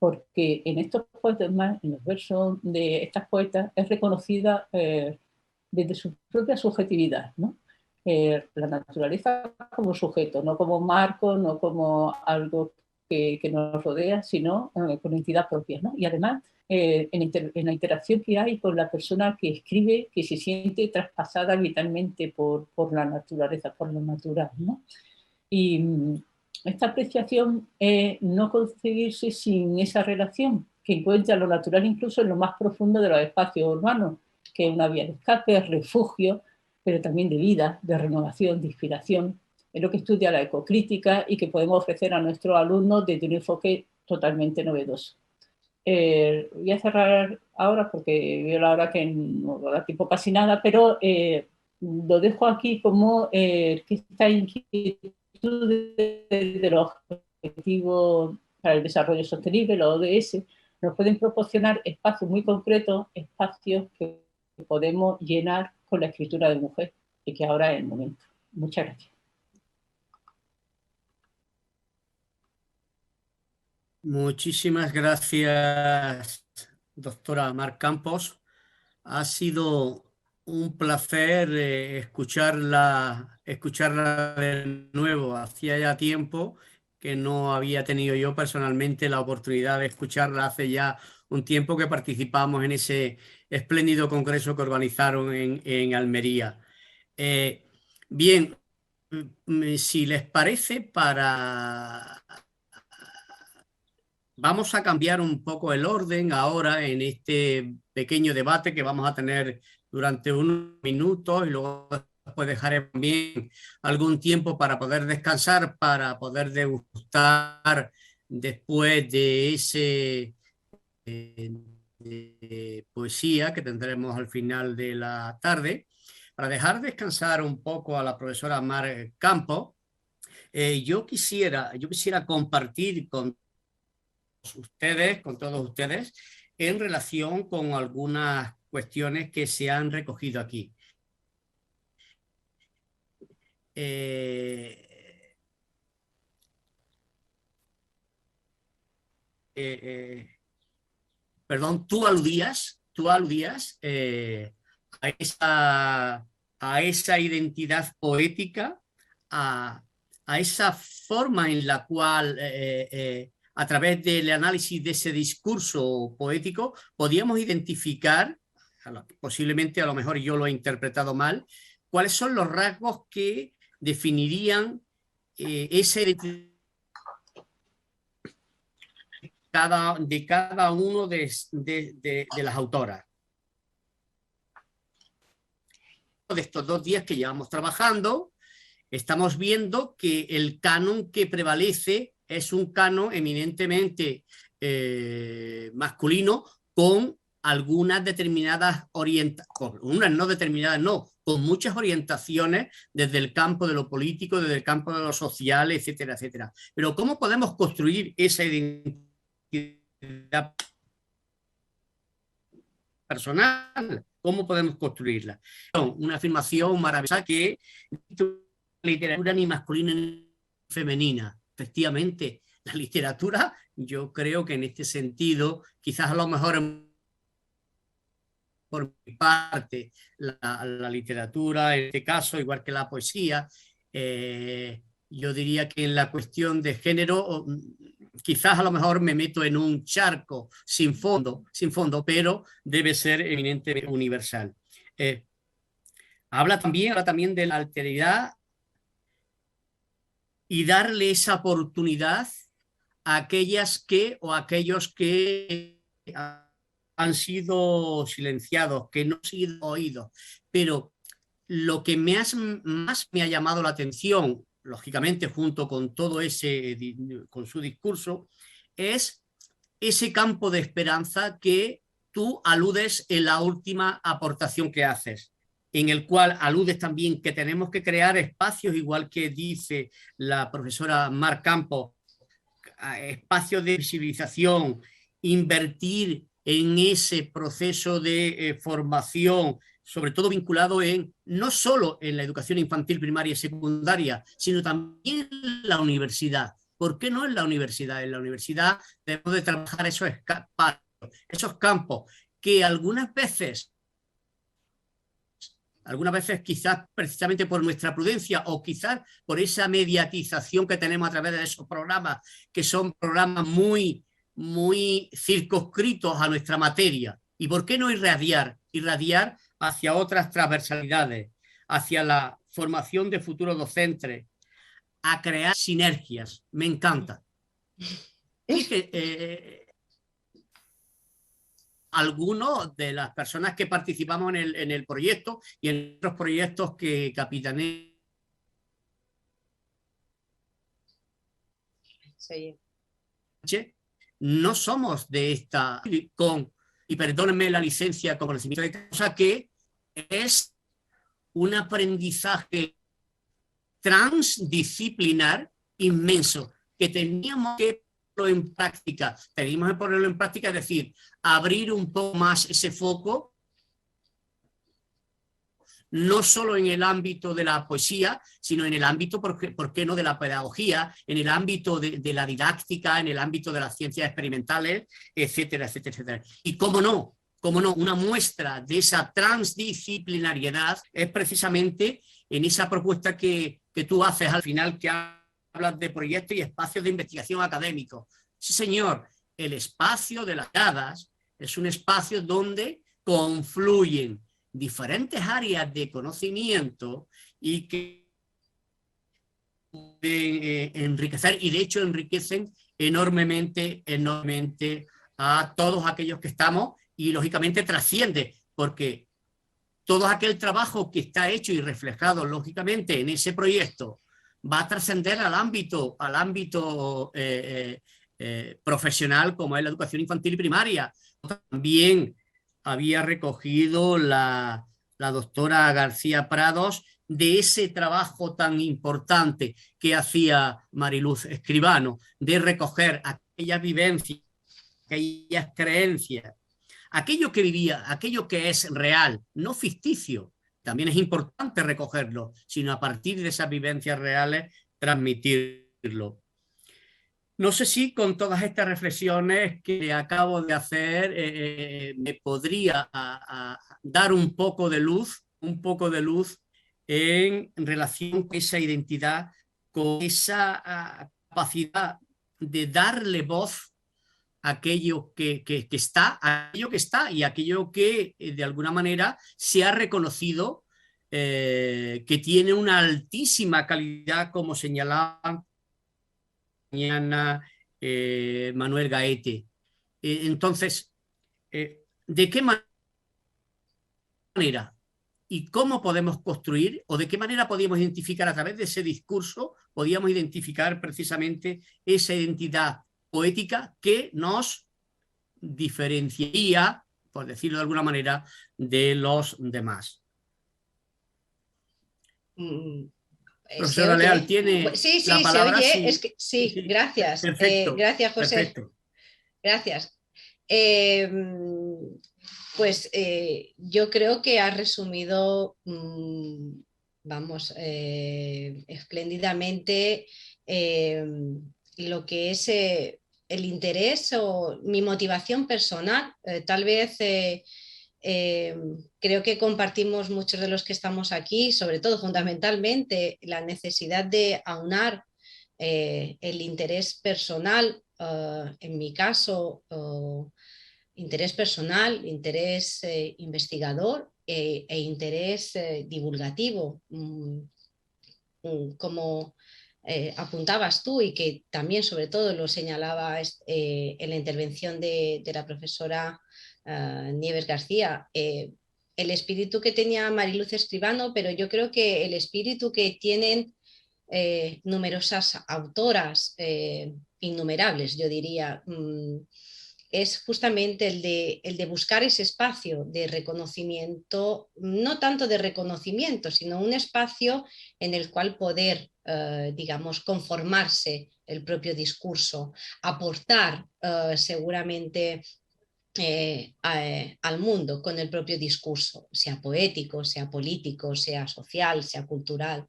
porque en estos poetas, en los versos de estas poetas, es reconocida desde su propia subjetividad, ¿no? La naturaleza como sujeto, no como marco, no como algo que nos rodea, sino con entidad propia, ¿no? Y además, en la interacción que hay con la persona que escribe, que se siente traspasada vitalmente por la naturaleza, por lo natural, ¿no? Y esta apreciación no concebirse sin esa relación que encuentra lo natural incluso en lo más profundo de los espacios urbanos, que es una vía de escape, refugio, pero también de vida, de renovación, de inspiración. Es lo que estudia la ecocrítica y que podemos ofrecer a nuestros alumnos desde un enfoque totalmente novedoso. Voy a cerrar ahora porque veo la hora que no da tiempo casi nada, pero lo dejo aquí como que esta inquietud de los objetivos para el desarrollo sostenible, los ODS, nos pueden proporcionar espacios muy concretos, espacios que podemos llenar con la escritura de mujer y que ahora es el momento. Muchas gracias. Muchísimas gracias, doctora Mar Campos. Ha sido un placer escucharla de nuevo. Hacía ya tiempo que no había tenido yo personalmente la oportunidad de escucharla. Hace ya un tiempo que participamos en ese espléndido congreso que organizaron en Almería. Bien, si les parece, vamos a cambiar un poco el orden ahora en este pequeño debate que vamos a tener durante unos minutos y luego después dejaré también algún tiempo para poder descansar, para poder degustar después de ese de poesía que tendremos al final de la tarde. Para dejar descansar un poco a la profesora Mar Campos, yo quisiera compartir con todos ustedes, en relación con algunas cuestiones que se han recogido aquí. Perdón, tú aludías a esa identidad poética, a esa forma en la cual a través del análisis de ese discurso poético podíamos identificar, posiblemente a lo mejor yo lo he interpretado mal, cuáles son los rasgos que definirían esa identidad de cada uno de las autoras. De estos 2 días que llevamos trabajando, estamos viendo que el canon que prevalece es un canon eminentemente masculino, con algunas determinadas unas no determinadas, no, con muchas orientaciones desde el campo de lo político, desde el campo de lo social, etcétera, etcétera. Pero ¿cómo podemos construir esa identidad personal? ¿Cómo podemos construirla? Una afirmación maravillosa que la literatura ni masculina ni femenina. Efectivamente, la literatura, yo creo que en este sentido, quizás a lo mejor por mi parte, la literatura, en este caso, igual que la poesía, yo diría que en la cuestión de género, quizás a lo mejor me meto en un charco sin fondo, pero debe ser eminentemente universal. Habla también de la alteridad y darle esa oportunidad a aquellas que o a aquellos que han sido silenciados, que no han sido oídos. Pero lo que más me ha llamado la atención, lógicamente junto con todo con su discurso, es ese campo de esperanza que tú aludes en la última aportación que haces, en el cual aludes también que tenemos que crear espacios, igual que dice la profesora Mar Campos, espacios de visibilización, invertir en ese proceso de formación, sobre todo vinculado no solo en la educación infantil, primaria y secundaria, sino también en la universidad. ¿Por qué no en la universidad? En la universidad debemos de trabajar esos campos que algunas veces quizás precisamente por nuestra prudencia o quizás por esa mediatización que tenemos a través de esos programas, que son programas muy circunscritos a nuestra materia. ¿Y por qué no irradiar hacia otras transversalidades, hacia la formación de futuros docentes, a crear sinergias? Me encanta. Algunos de las personas que participamos en el proyecto y en otros proyectos que capitaneé. Sí. No somos de esta, y perdónenme la licencia con conocimiento de causa, que es un aprendizaje transdisciplinar inmenso, que teníamos que ponerlo en práctica, es decir, abrir un poco más ese foco, no solo en el ámbito de la poesía, sino en el ámbito, ¿por qué no?, de la pedagogía, en el ámbito de la didáctica, en el ámbito de las ciencias experimentales, etcétera, etcétera, etcétera. Y cómo no, una muestra de esa transdisciplinariedad es precisamente en esa propuesta que tú haces al final, que hablas de proyectos y espacios de investigación académicos. Sí, señor, el espacio de las hadas es un espacio donde confluyen diferentes áreas de conocimiento y que enriquecer, y de hecho enriquecen enormemente a todos aquellos que estamos, y lógicamente trasciende, porque todo aquel trabajo que está hecho y reflejado lógicamente en ese proyecto va a trascender al ámbito profesional, como es la educación infantil y primaria. También había recogido la doctora García Prados de ese trabajo tan importante que hacía Mariluz Escribano, de recoger aquellas vivencias, aquellas creencias, aquello que vivía, aquello que es real, no ficticio. También es importante recogerlo, sino a partir de esas vivencias reales transmitirlo. No sé si con todas estas reflexiones que acabo de hacer me podría dar un poco de luz en relación con esa identidad, con esa capacidad de darle voz a aquello que está y aquello que de alguna manera se ha reconocido que tiene una altísima calidad, como señalaba mañana Manuel Gaete. Entonces, ¿de qué manera y cómo podemos construir, o de qué manera podíamos identificar a través de ese discurso, podíamos identificar precisamente esa identidad poética que nos diferenciaría por decirlo de alguna manera, de los demás. Profesora Leal, ¿tiene sí, la palabra? se oye. Sí, Es que, sí, gracias. Perfecto. Gracias, José. Perfecto. Gracias. Pues yo creo que has resumido, vamos, espléndidamente lo que es el interés o mi motivación personal. Tal vez creo que compartimos muchos de los que estamos aquí, sobre todo fundamentalmente la necesidad de aunar el interés personal, en mi caso, interés personal, interés investigador e interés divulgativo, como apuntabas tú y que también sobre todo lo señalaba en la intervención de la profesora Nieves García, el espíritu que tenía Mariluz Escribano, pero yo creo que el espíritu que tienen numerosas autoras, innumerables, yo diría, es justamente el de buscar ese espacio de reconocimiento, no tanto de reconocimiento, sino un espacio en el cual poder, digamos, conformarse el propio discurso, aportar seguramente al mundo con el propio discurso, sea poético, sea político, sea social, sea cultural.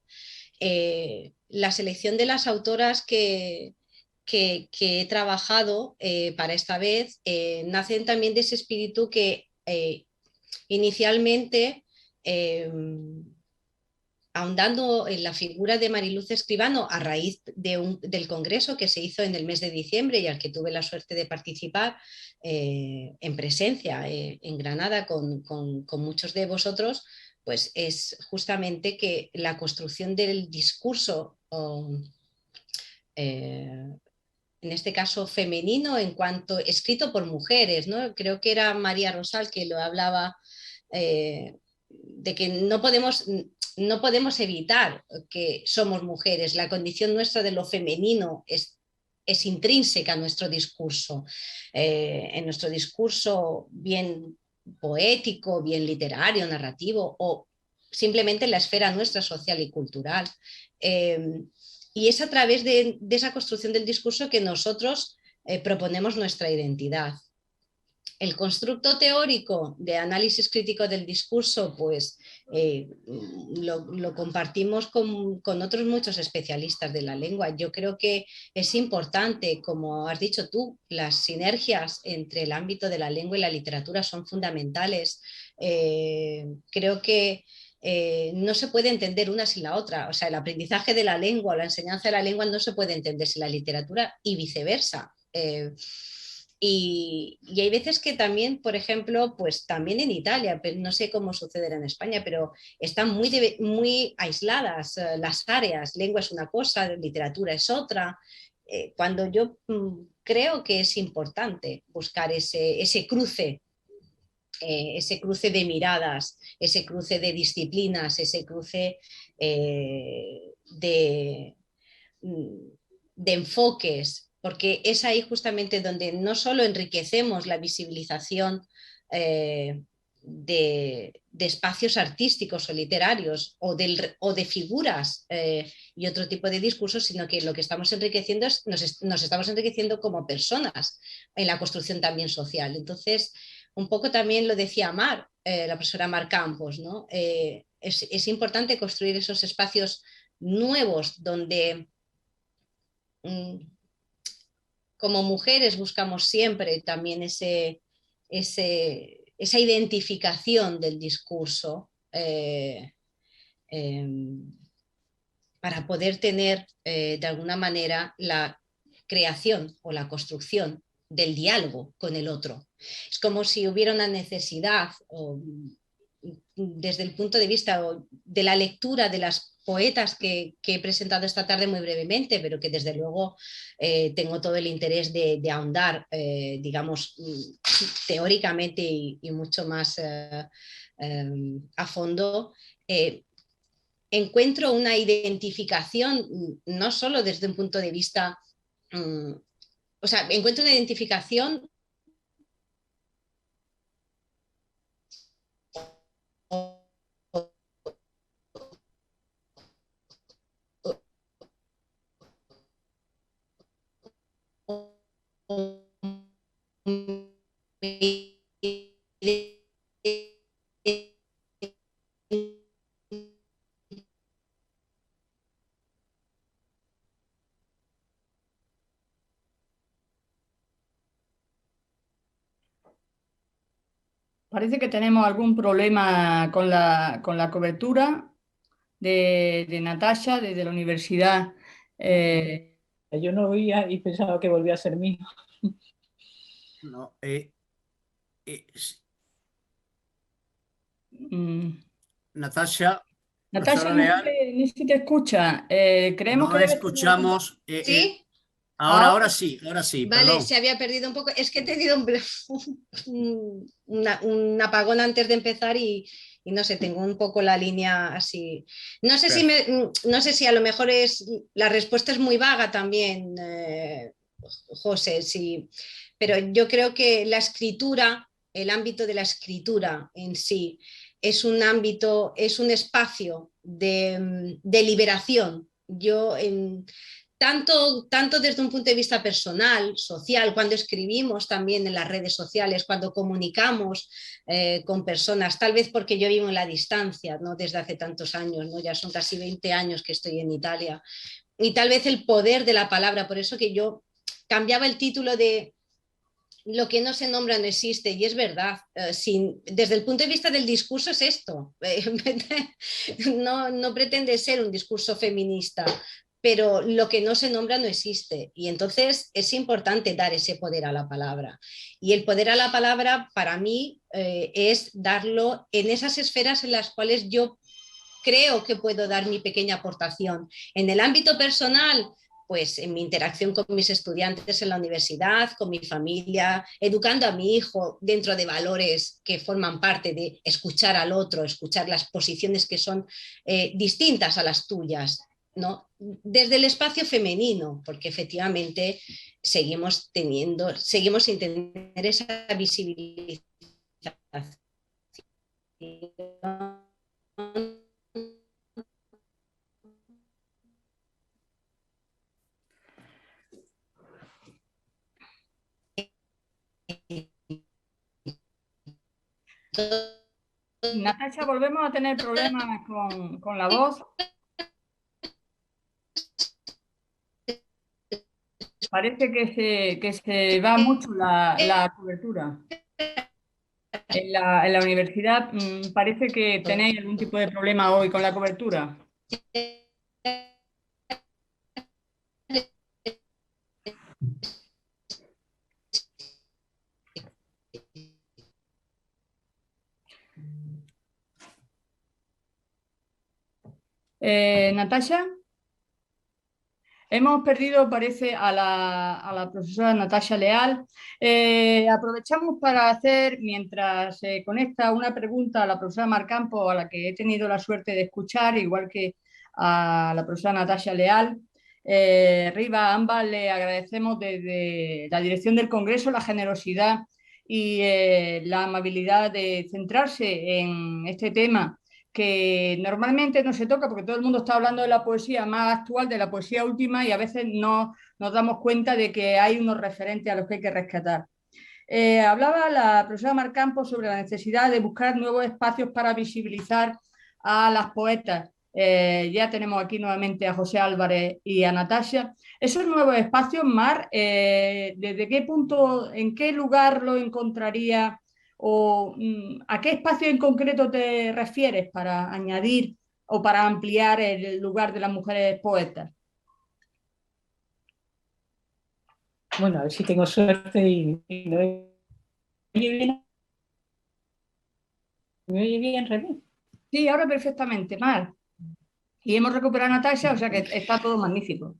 La selección de las autoras que he trabajado para esta vez nacen también de ese espíritu que inicialmente, ahondando en la figura de Mariluz Escribano a raíz del congreso que se hizo en el mes de diciembre y al que tuve la suerte de participar en presencia en Granada con muchos de vosotros, pues es justamente que la construcción del discurso, en este caso femenino, en cuanto escrito por mujeres, ¿no? Creo que era María Rosal que lo hablaba, de que no podemos evitar que somos mujeres, la condición nuestra de lo femenino es intrínseca a nuestro discurso, en nuestro discurso bien poético, bien literario, narrativo o simplemente en la esfera nuestra social y cultural. Y es a través de esa construcción del discurso que nosotros proponemos nuestra identidad. El constructo teórico de análisis crítico del discurso, pues lo compartimos con otros muchos especialistas de la lengua. Yo creo que es importante, como has dicho tú, las sinergias entre el ámbito de la lengua y la literatura son fundamentales. Creo que no se puede entender una sin la otra. O sea, el aprendizaje de la lengua o la enseñanza de la lengua no se puede entender sin la literatura y viceversa. Y hay veces que también, por ejemplo, pues también en Italia, pero no sé cómo sucederá en España, pero están muy aisladas las áreas. Lengua es una cosa, literatura es otra. Cuando yo creo que es importante buscar ese cruce de miradas, ese cruce de disciplinas, ese cruce de enfoques, porque es ahí justamente donde no solo enriquecemos la visibilización de espacios artísticos o literarios o de figuras y otro tipo de discursos, sino que lo que estamos enriqueciendo es nos estamos enriqueciendo como personas en la construcción también social. Entonces, un poco también lo decía Mar, la profesora Mar Campos, ¿no? Es importante construir esos espacios nuevos donde como mujeres buscamos siempre también esa identificación del discurso para poder tener de alguna manera la creación o la construcción del diálogo con el otro. Es como si hubiera una necesidad desde el punto de vista de la lectura de las poetas que he presentado esta tarde muy brevemente, pero que desde luego tengo todo el interés de ahondar, digamos, teóricamente y mucho más a fondo. Encuentro una identificación no solo desde un punto de vista, o sea, encuentro una identificación Parece que tenemos algún problema con la cobertura de Natasha desde la universidad. Yo no oía y pensaba que volvía a ser mío. No, Natasha, Natasha, profesora no Leal, se te escucha. Creemos no que la debe ser algún- escuchamos. ¿Sí? Ahora sí, Vale, perdón. se había perdido un poco. Es que he tenido un apagón antes de empezar y no sé, tengo un poco la línea así. No sé si, no sé si a lo mejor la respuesta es muy vaga también, José, sí, pero yo creo que la escritura, el ámbito de la escritura en sí, es un ámbito, es un espacio de liberación. Tanto desde un punto de vista personal, social, cuando escribimos también en las redes sociales, cuando comunicamos con personas, tal vez porque yo vivo en la distancia, ¿no? Desde hace tantos años, ¿no? Ya son casi 20 años que estoy en Italia, y tal vez el poder de la palabra, por eso que yo cambiaba el título de lo que no se nombra no existe, y es verdad. Desde el punto de vista del discurso es esto. No pretende ser un discurso feminista, pero lo que no se nombra no existe. Y entonces es importante dar ese poder a la palabra. Y el poder a la palabra para mí es darlo en esas esferas en las cuales yo creo que puedo dar mi pequeña aportación. En el ámbito personal, pues en mi interacción con mis estudiantes en la universidad, con mi familia, educando a mi hijo dentro de valores que forman parte de escuchar al otro, escuchar las posiciones que son distintas a las tuyas, ¿no? Desde el espacio femenino, porque efectivamente seguimos sin tener esa visibilización Natasha, volvemos a tener problemas con la voz. Parece que se va mucho la cobertura. En la universidad parece que tenéis algún tipo de problema hoy con la cobertura. Natasha, hemos perdido, parece, a la profesora Natasha Leal. Aprovechamos para hacer, mientras se conecta, una pregunta a la profesora Marcampo, a la que he tenido la suerte de escuchar, igual que a la profesora Natasha Leal. Riva, a ambas le agradecemos desde la dirección del Congreso la generosidad y la amabilidad de centrarse en este tema que normalmente no se toca porque todo el mundo está hablando de la poesía más actual, de la poesía última, y a veces no nos damos cuenta de que hay unos referentes a los que hay que rescatar. Hablaba la profesora Marcampo sobre la necesidad de buscar nuevos espacios para visibilizar a las poetas. Ya tenemos aquí nuevamente a José Álvarez y a Natasha. Esos nuevos espacios, Mar, ¿desde qué punto, en qué lugar lo encontraría o a qué espacio en concreto te refieres para añadir o para ampliar el lugar de las mujeres poetas? Bueno, a ver si tengo suerte y no oye bien. ¿Me oye bien, René? Sí, ahora perfectamente, Mar. Y hemos recuperado a Natasha, o sea que está todo magnífico.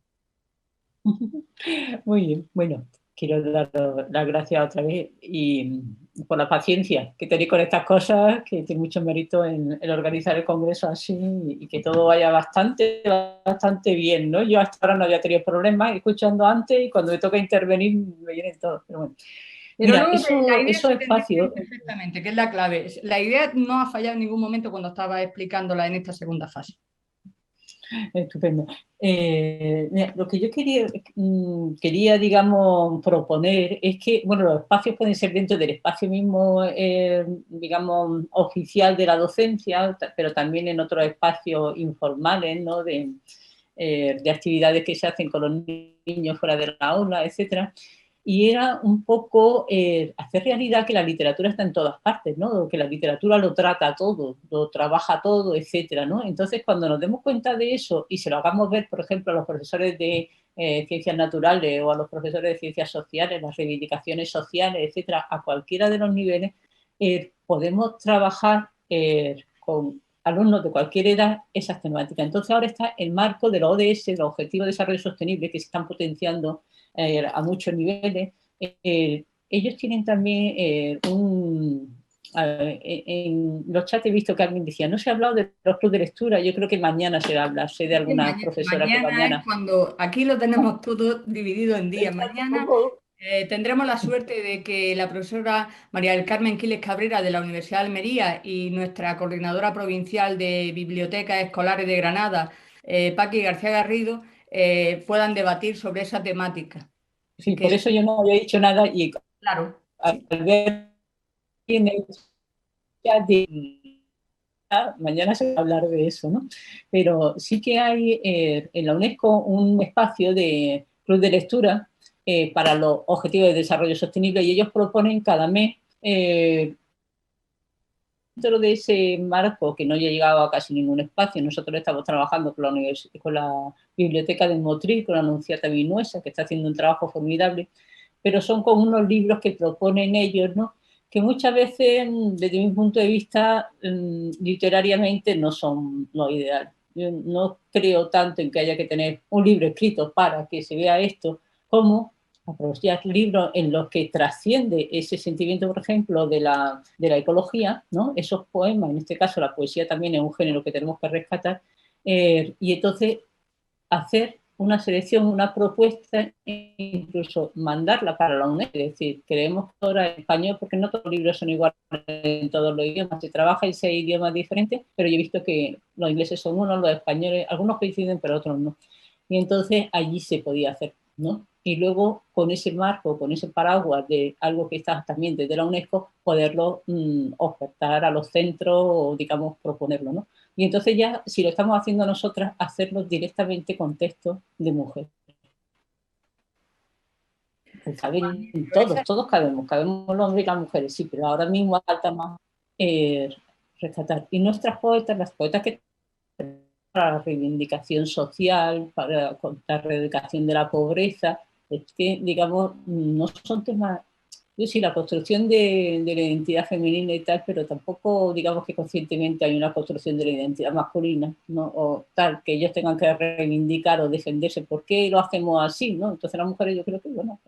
Muy bien, bueno, quiero dar las gracias otra vez y por la paciencia que tenéis con estas cosas, que tiene mucho mérito en organizar el congreso así y que todo vaya bastante bien, ¿no? Yo hasta ahora no había tenido problemas, escuchando antes y cuando me toca intervenir me vienen todos, pero bueno. Pero mira, luego esos espacios... Perfectamente, que es la clave. La idea no ha fallado en ningún momento cuando estaba explicándola en esta segunda fase. Estupendo. Mira, lo que yo quería, digamos, proponer es que, bueno, los espacios pueden ser dentro del espacio mismo, digamos, oficial de la docencia, pero también en otros espacios informales, ¿no? De actividades que se hacen con los niños fuera de la aula, etcétera. Y era un poco hacer realidad que la literatura está en todas partes, ¿no? Que la literatura lo trata todo, lo trabaja todo, etcétera, ¿no? Entonces, cuando nos demos cuenta de eso y se lo hagamos ver, por ejemplo, a los profesores de ciencias naturales o a los profesores de ciencias sociales, las reivindicaciones sociales, etcétera, a cualquiera de los niveles, podemos trabajar con alumnos de cualquier edad esas temáticas. Entonces, ahora está el marco de los ODS, los Objetivos de Desarrollo Sostenible, que se están potenciando a muchos niveles. Ellos tienen también en los chats he visto que alguien decía, no se ha hablado de los clubes de lectura, yo creo que mañana se va a hablar, sé de alguna profesora que mañana... Es cuando aquí lo tenemos todo dividido en días. Mañana tendremos la suerte de que la profesora María del Carmen Quiles Cabrera de la Universidad de Almería y nuestra coordinadora provincial de bibliotecas escolares de Granada, Paqui García Garrido, puedan debatir sobre esa temática. Sí, por eso yo no había dicho nada y claro, al ver en el chat mañana se va a hablar de eso, ¿no? Pero sí que hay en la UNESCO un espacio de club de lectura para los Objetivos de Desarrollo Sostenible y ellos proponen cada mes dentro de ese marco que no haya llegado a casi ningún espacio. Nosotros estamos trabajando con la Biblioteca del Motril, con la Anunciata Vinuesa, que está haciendo un trabajo formidable, pero son como unos libros que proponen ellos, ¿no? Que muchas veces, desde mi punto de vista, literariamente no son lo ideal. Yo no creo tanto en que haya que tener un libro escrito para que se vea esto, como aprovechar libros en los que trasciende ese sentimiento, por ejemplo, de la ecología, ¿no? Esos poemas, en este caso la poesía también es un género que tenemos que rescatar, y entonces hacer una selección, una propuesta, e incluso mandarla para la UNESCO. Es decir, creemos que ahora en español, porque no todos los libros son iguales en todos los idiomas, se trabaja en 6 idiomas diferentes, pero yo he visto que los ingleses son unos, los españoles, algunos coinciden, pero otros no. Y entonces allí se podía hacer, ¿no? Y luego con ese marco, con ese paraguas de algo que está también desde la UNESCO, poderlo ofertar a los centros o, digamos, proponerlo, ¿no? Y entonces ya, si lo estamos haciendo nosotras, hacerlo directamente con textos de mujer. Caben todos cabemos los hombres y las mujeres, sí, pero ahora mismo falta más rescatar. Y nuestras poetas, las poetas que para la reivindicación social, para la erradicación de la pobreza, es que, digamos, no son temas... Yo sí, la construcción de la identidad femenina y tal, pero tampoco, digamos, que conscientemente hay una construcción de la identidad masculina, ¿no? O tal, que ellos tengan que reivindicar o defenderse. ¿Por qué lo hacemos así, no? Entonces las mujeres yo creo que, bueno,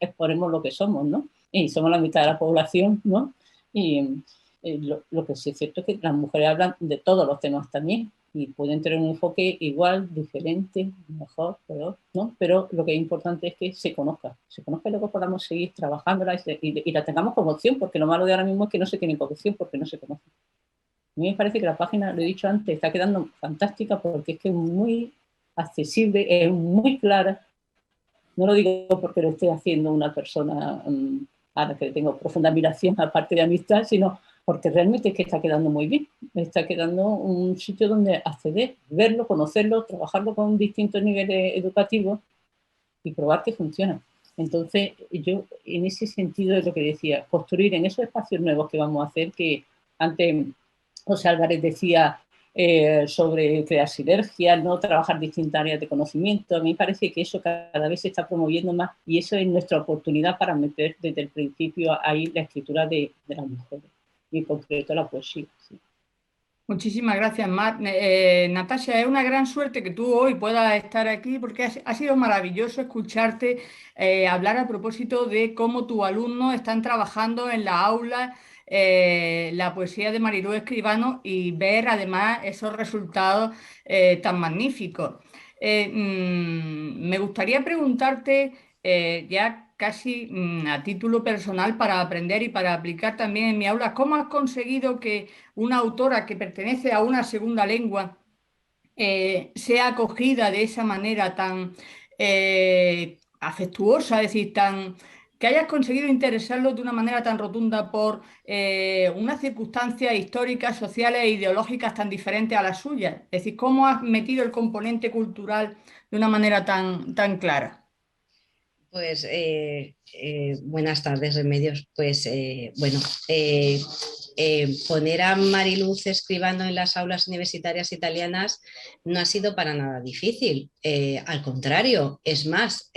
exponemos lo que somos, ¿no? Y somos la mitad de la población, ¿no? Y lo que sí es cierto es que las mujeres hablan de todos los temas también, y pueden tener un enfoque igual, diferente, mejor, peor, ¿no? Pero lo que es importante es que se conozca y luego podamos seguir trabajándola y la tengamos como opción, porque lo malo de ahora mismo es que no se tiene como opción porque no se conoce. A mí me parece que la página, lo he dicho antes, está quedando fantástica porque es que es muy accesible, es muy clara. No lo digo porque lo esté haciendo una persona a la que tengo profunda admiración, aparte de amistad, sino porque realmente es que está quedando muy bien. Está quedando un sitio donde acceder, verlo, conocerlo, trabajarlo con distintos niveles educativos y probar que funciona. Entonces, yo en ese sentido es lo que decía, construir en esos espacios nuevos que vamos a hacer, que antes José Álvarez decía sobre crear sinergias, ¿no? Trabajar distintas áreas de conocimiento. A mí me parece que eso cada vez se está promoviendo más y eso es nuestra oportunidad para meter desde el principio ahí la escritura de las mujeres y en concreto la poesía. Sí. Muchísimas gracias, Mar. Natasha, es una gran suerte que tú hoy puedas estar aquí porque ha sido maravilloso escucharte hablar a propósito de cómo tus alumnos están trabajando en la aula la poesía de Marilú Escribano y ver además esos resultados tan magníficos. Me gustaría preguntarte ya casi a título personal para aprender y para aplicar también en mi aula, ¿cómo has conseguido que una autora que pertenece a una segunda lengua sea acogida de esa manera tan afectuosa, es decir, que hayas conseguido interesarlo de una manera tan rotunda por unas circunstancias históricas, sociales e ideológicas tan diferentes a las suyas. Es decir, ¿cómo has metido el componente cultural de una manera tan clara? Pues buenas tardes, Remedios. Pues bueno, poner a Mariluz escribano en las aulas universitarias italianas no ha sido para nada difícil. Al contrario, es más,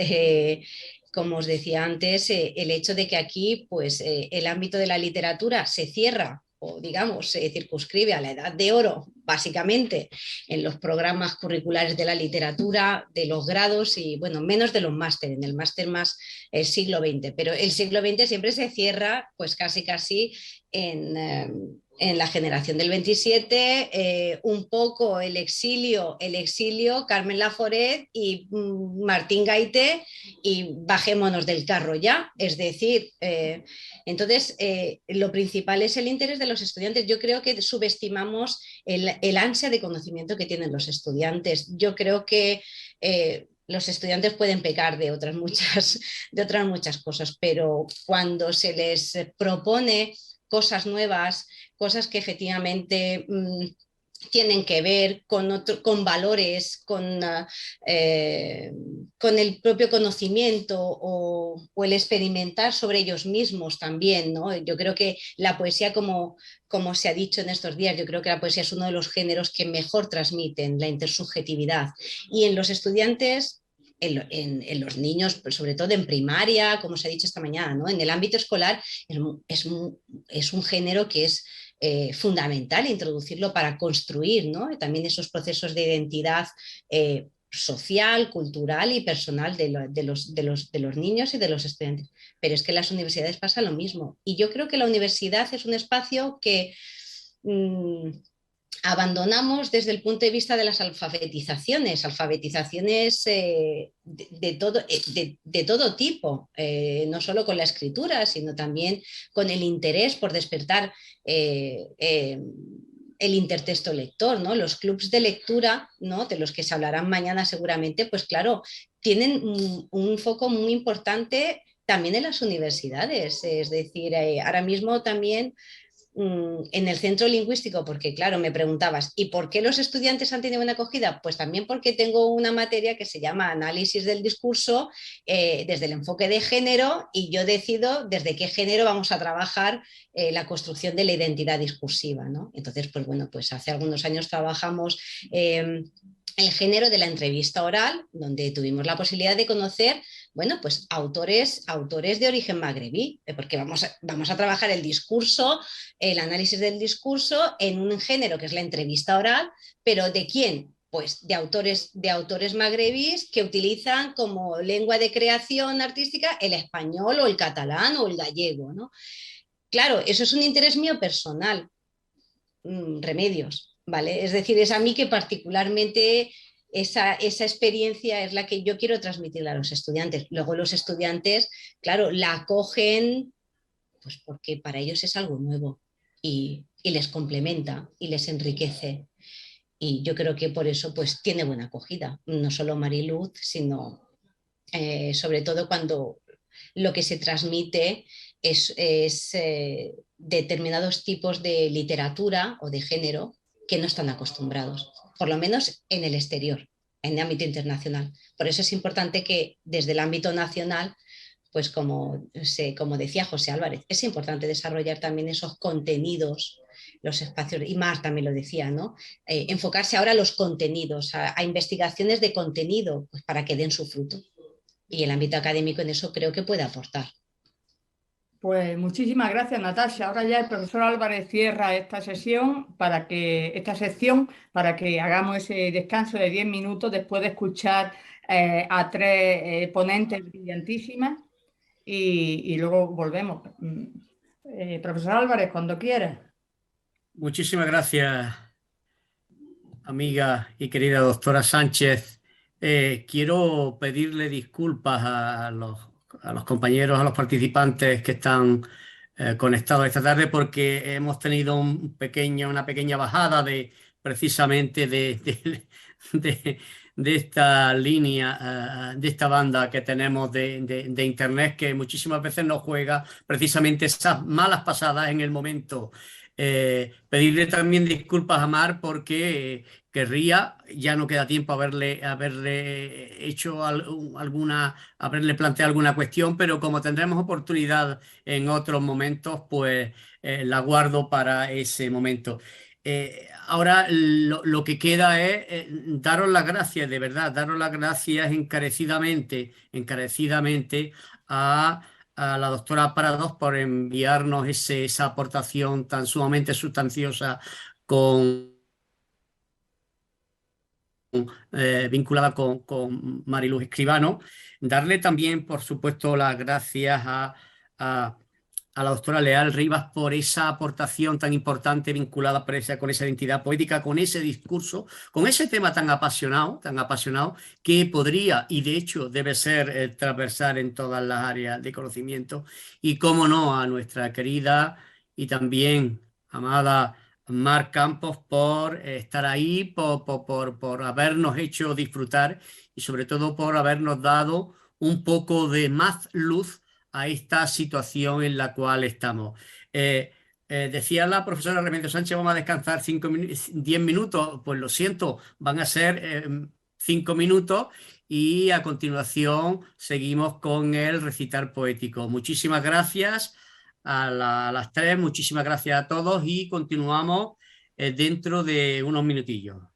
como os decía antes, el hecho de que aquí pues, el ámbito de la literatura se cierra o digamos se circunscribe a la edad de oro, básicamente en los programas curriculares de la literatura, de los grados y bueno, menos de los másteres, en el máster más el siglo XX, pero el siglo XX siempre se cierra pues casi en la generación del 27, un poco el exilio, Carmen Laforet y Martín Gaité y bajémonos del carro ya, es decir, entonces lo principal es el interés de los estudiantes. Yo creo que subestimamos el ansia de conocimiento que tienen los estudiantes. Yo creo que los estudiantes pueden pecar de otras muchas cosas, pero cuando se les propone cosas nuevas, cosas que efectivamente tienen que ver con valores, con el propio conocimiento o el experimentar sobre ellos mismos también, ¿no? Yo creo que la poesía, como se ha dicho en estos días, yo creo que la poesía es uno de los géneros que mejor transmiten la intersubjetividad. Y en los estudiantes, en los niños, sobre todo en primaria, como se ha dicho esta mañana, ¿no? En el ámbito escolar es un género que es fundamental introducirlo para construir, ¿no? También esos procesos de identidad social, cultural y personal de los niños y de los estudiantes. Pero es que en las universidades pasa lo mismo. Y yo creo que la universidad es un espacio que abandonamos desde el punto de vista de las alfabetizaciones de todo tipo, no solo con la escritura, sino también con el interés por despertar el intertexto lector, ¿no? Los clubs de lectura, ¿no? De los que se hablarán mañana seguramente, pues claro, tienen un foco muy importante también en las universidades, es decir, ahora mismo también en el centro lingüístico, porque claro, me preguntabas, ¿y por qué los estudiantes han tenido una acogida? Pues también porque tengo una materia que se llama análisis del discurso desde el enfoque de género y yo decido desde qué género vamos a trabajar la construcción de la identidad discursiva, ¿no? Entonces, pues bueno, pues hace algunos años trabajamos el género de la entrevista oral, donde tuvimos la posibilidad de conocer, bueno, pues autores de origen magrebí, porque vamos a trabajar el discurso, el análisis del discurso en un género que es la entrevista oral, pero ¿de quién? Pues de autores magrebíes que utilizan como lengua de creación artística el español o el catalán o el gallego, ¿no? Claro, eso es un interés mío personal, Remedios. ¿Vale? Es decir, es a mí que particularmente esa experiencia es la que yo quiero transmitirle a los estudiantes. Luego los estudiantes, claro, la acogen pues porque para ellos es algo nuevo y les complementa y les enriquece. Y yo creo que por eso pues tiene buena acogida, no solo Mariluz, sino sobre todo cuando lo que se transmite es determinados tipos de literatura o de género que no están acostumbrados, por lo menos en el exterior, en el ámbito internacional. Por eso es importante que desde el ámbito nacional, pues como decía José Álvarez, es importante desarrollar también esos contenidos, los espacios, y Mar también lo decía, ¿no? Enfocarse ahora a los contenidos, a investigaciones de contenido, pues para que den su fruto. Y el ámbito académico en eso creo que puede aportar. Pues muchísimas gracias, Natasha. Ahora ya el profesor Álvarez cierra esta sección para que hagamos ese descanso de 10 minutos después de escuchar a tres ponentes brillantísimas y luego volvemos. Profesor Álvarez, cuando quiera. Muchísimas gracias, amiga y querida doctora Sánchez. Quiero pedirle disculpas a los compañeros, a los participantes que están conectados esta tarde porque hemos tenido una pequeña bajada precisamente de esta línea, de esta banda que tenemos de internet, que muchísimas veces nos juega precisamente esas malas pasadas en el momento. Pedirle también disculpas a Mar porque querría, ya no queda tiempo haberle hecho haberle planteado alguna cuestión, pero como tendremos oportunidad en otros momentos, pues la guardo para ese momento. Ahora lo que queda es daros las gracias, de verdad, daros las gracias encarecidamente a la doctora Prados por enviarnos esa aportación tan sumamente sustanciosa vinculada con Mariluz Escribano. Darle también, por supuesto, las gracias a la doctora Leal Rivas por esa aportación tan importante vinculada con esa identidad poética, con ese discurso, con ese tema tan apasionado que podría y de hecho debe ser transversal en todas las áreas de conocimiento. Y cómo no, a nuestra querida y también amada Mar Campos por estar ahí, por habernos hecho disfrutar y sobre todo por habernos dado un poco de más luz a esta situación en la cual estamos. Decía la profesora Remedios Sánchez, vamos a descansar 10 minutos, pues lo siento, van a ser 5 minutos y a continuación seguimos con el recital poético. Muchísimas gracias a las tres, muchísimas gracias a todos y continuamos dentro de unos minutillos.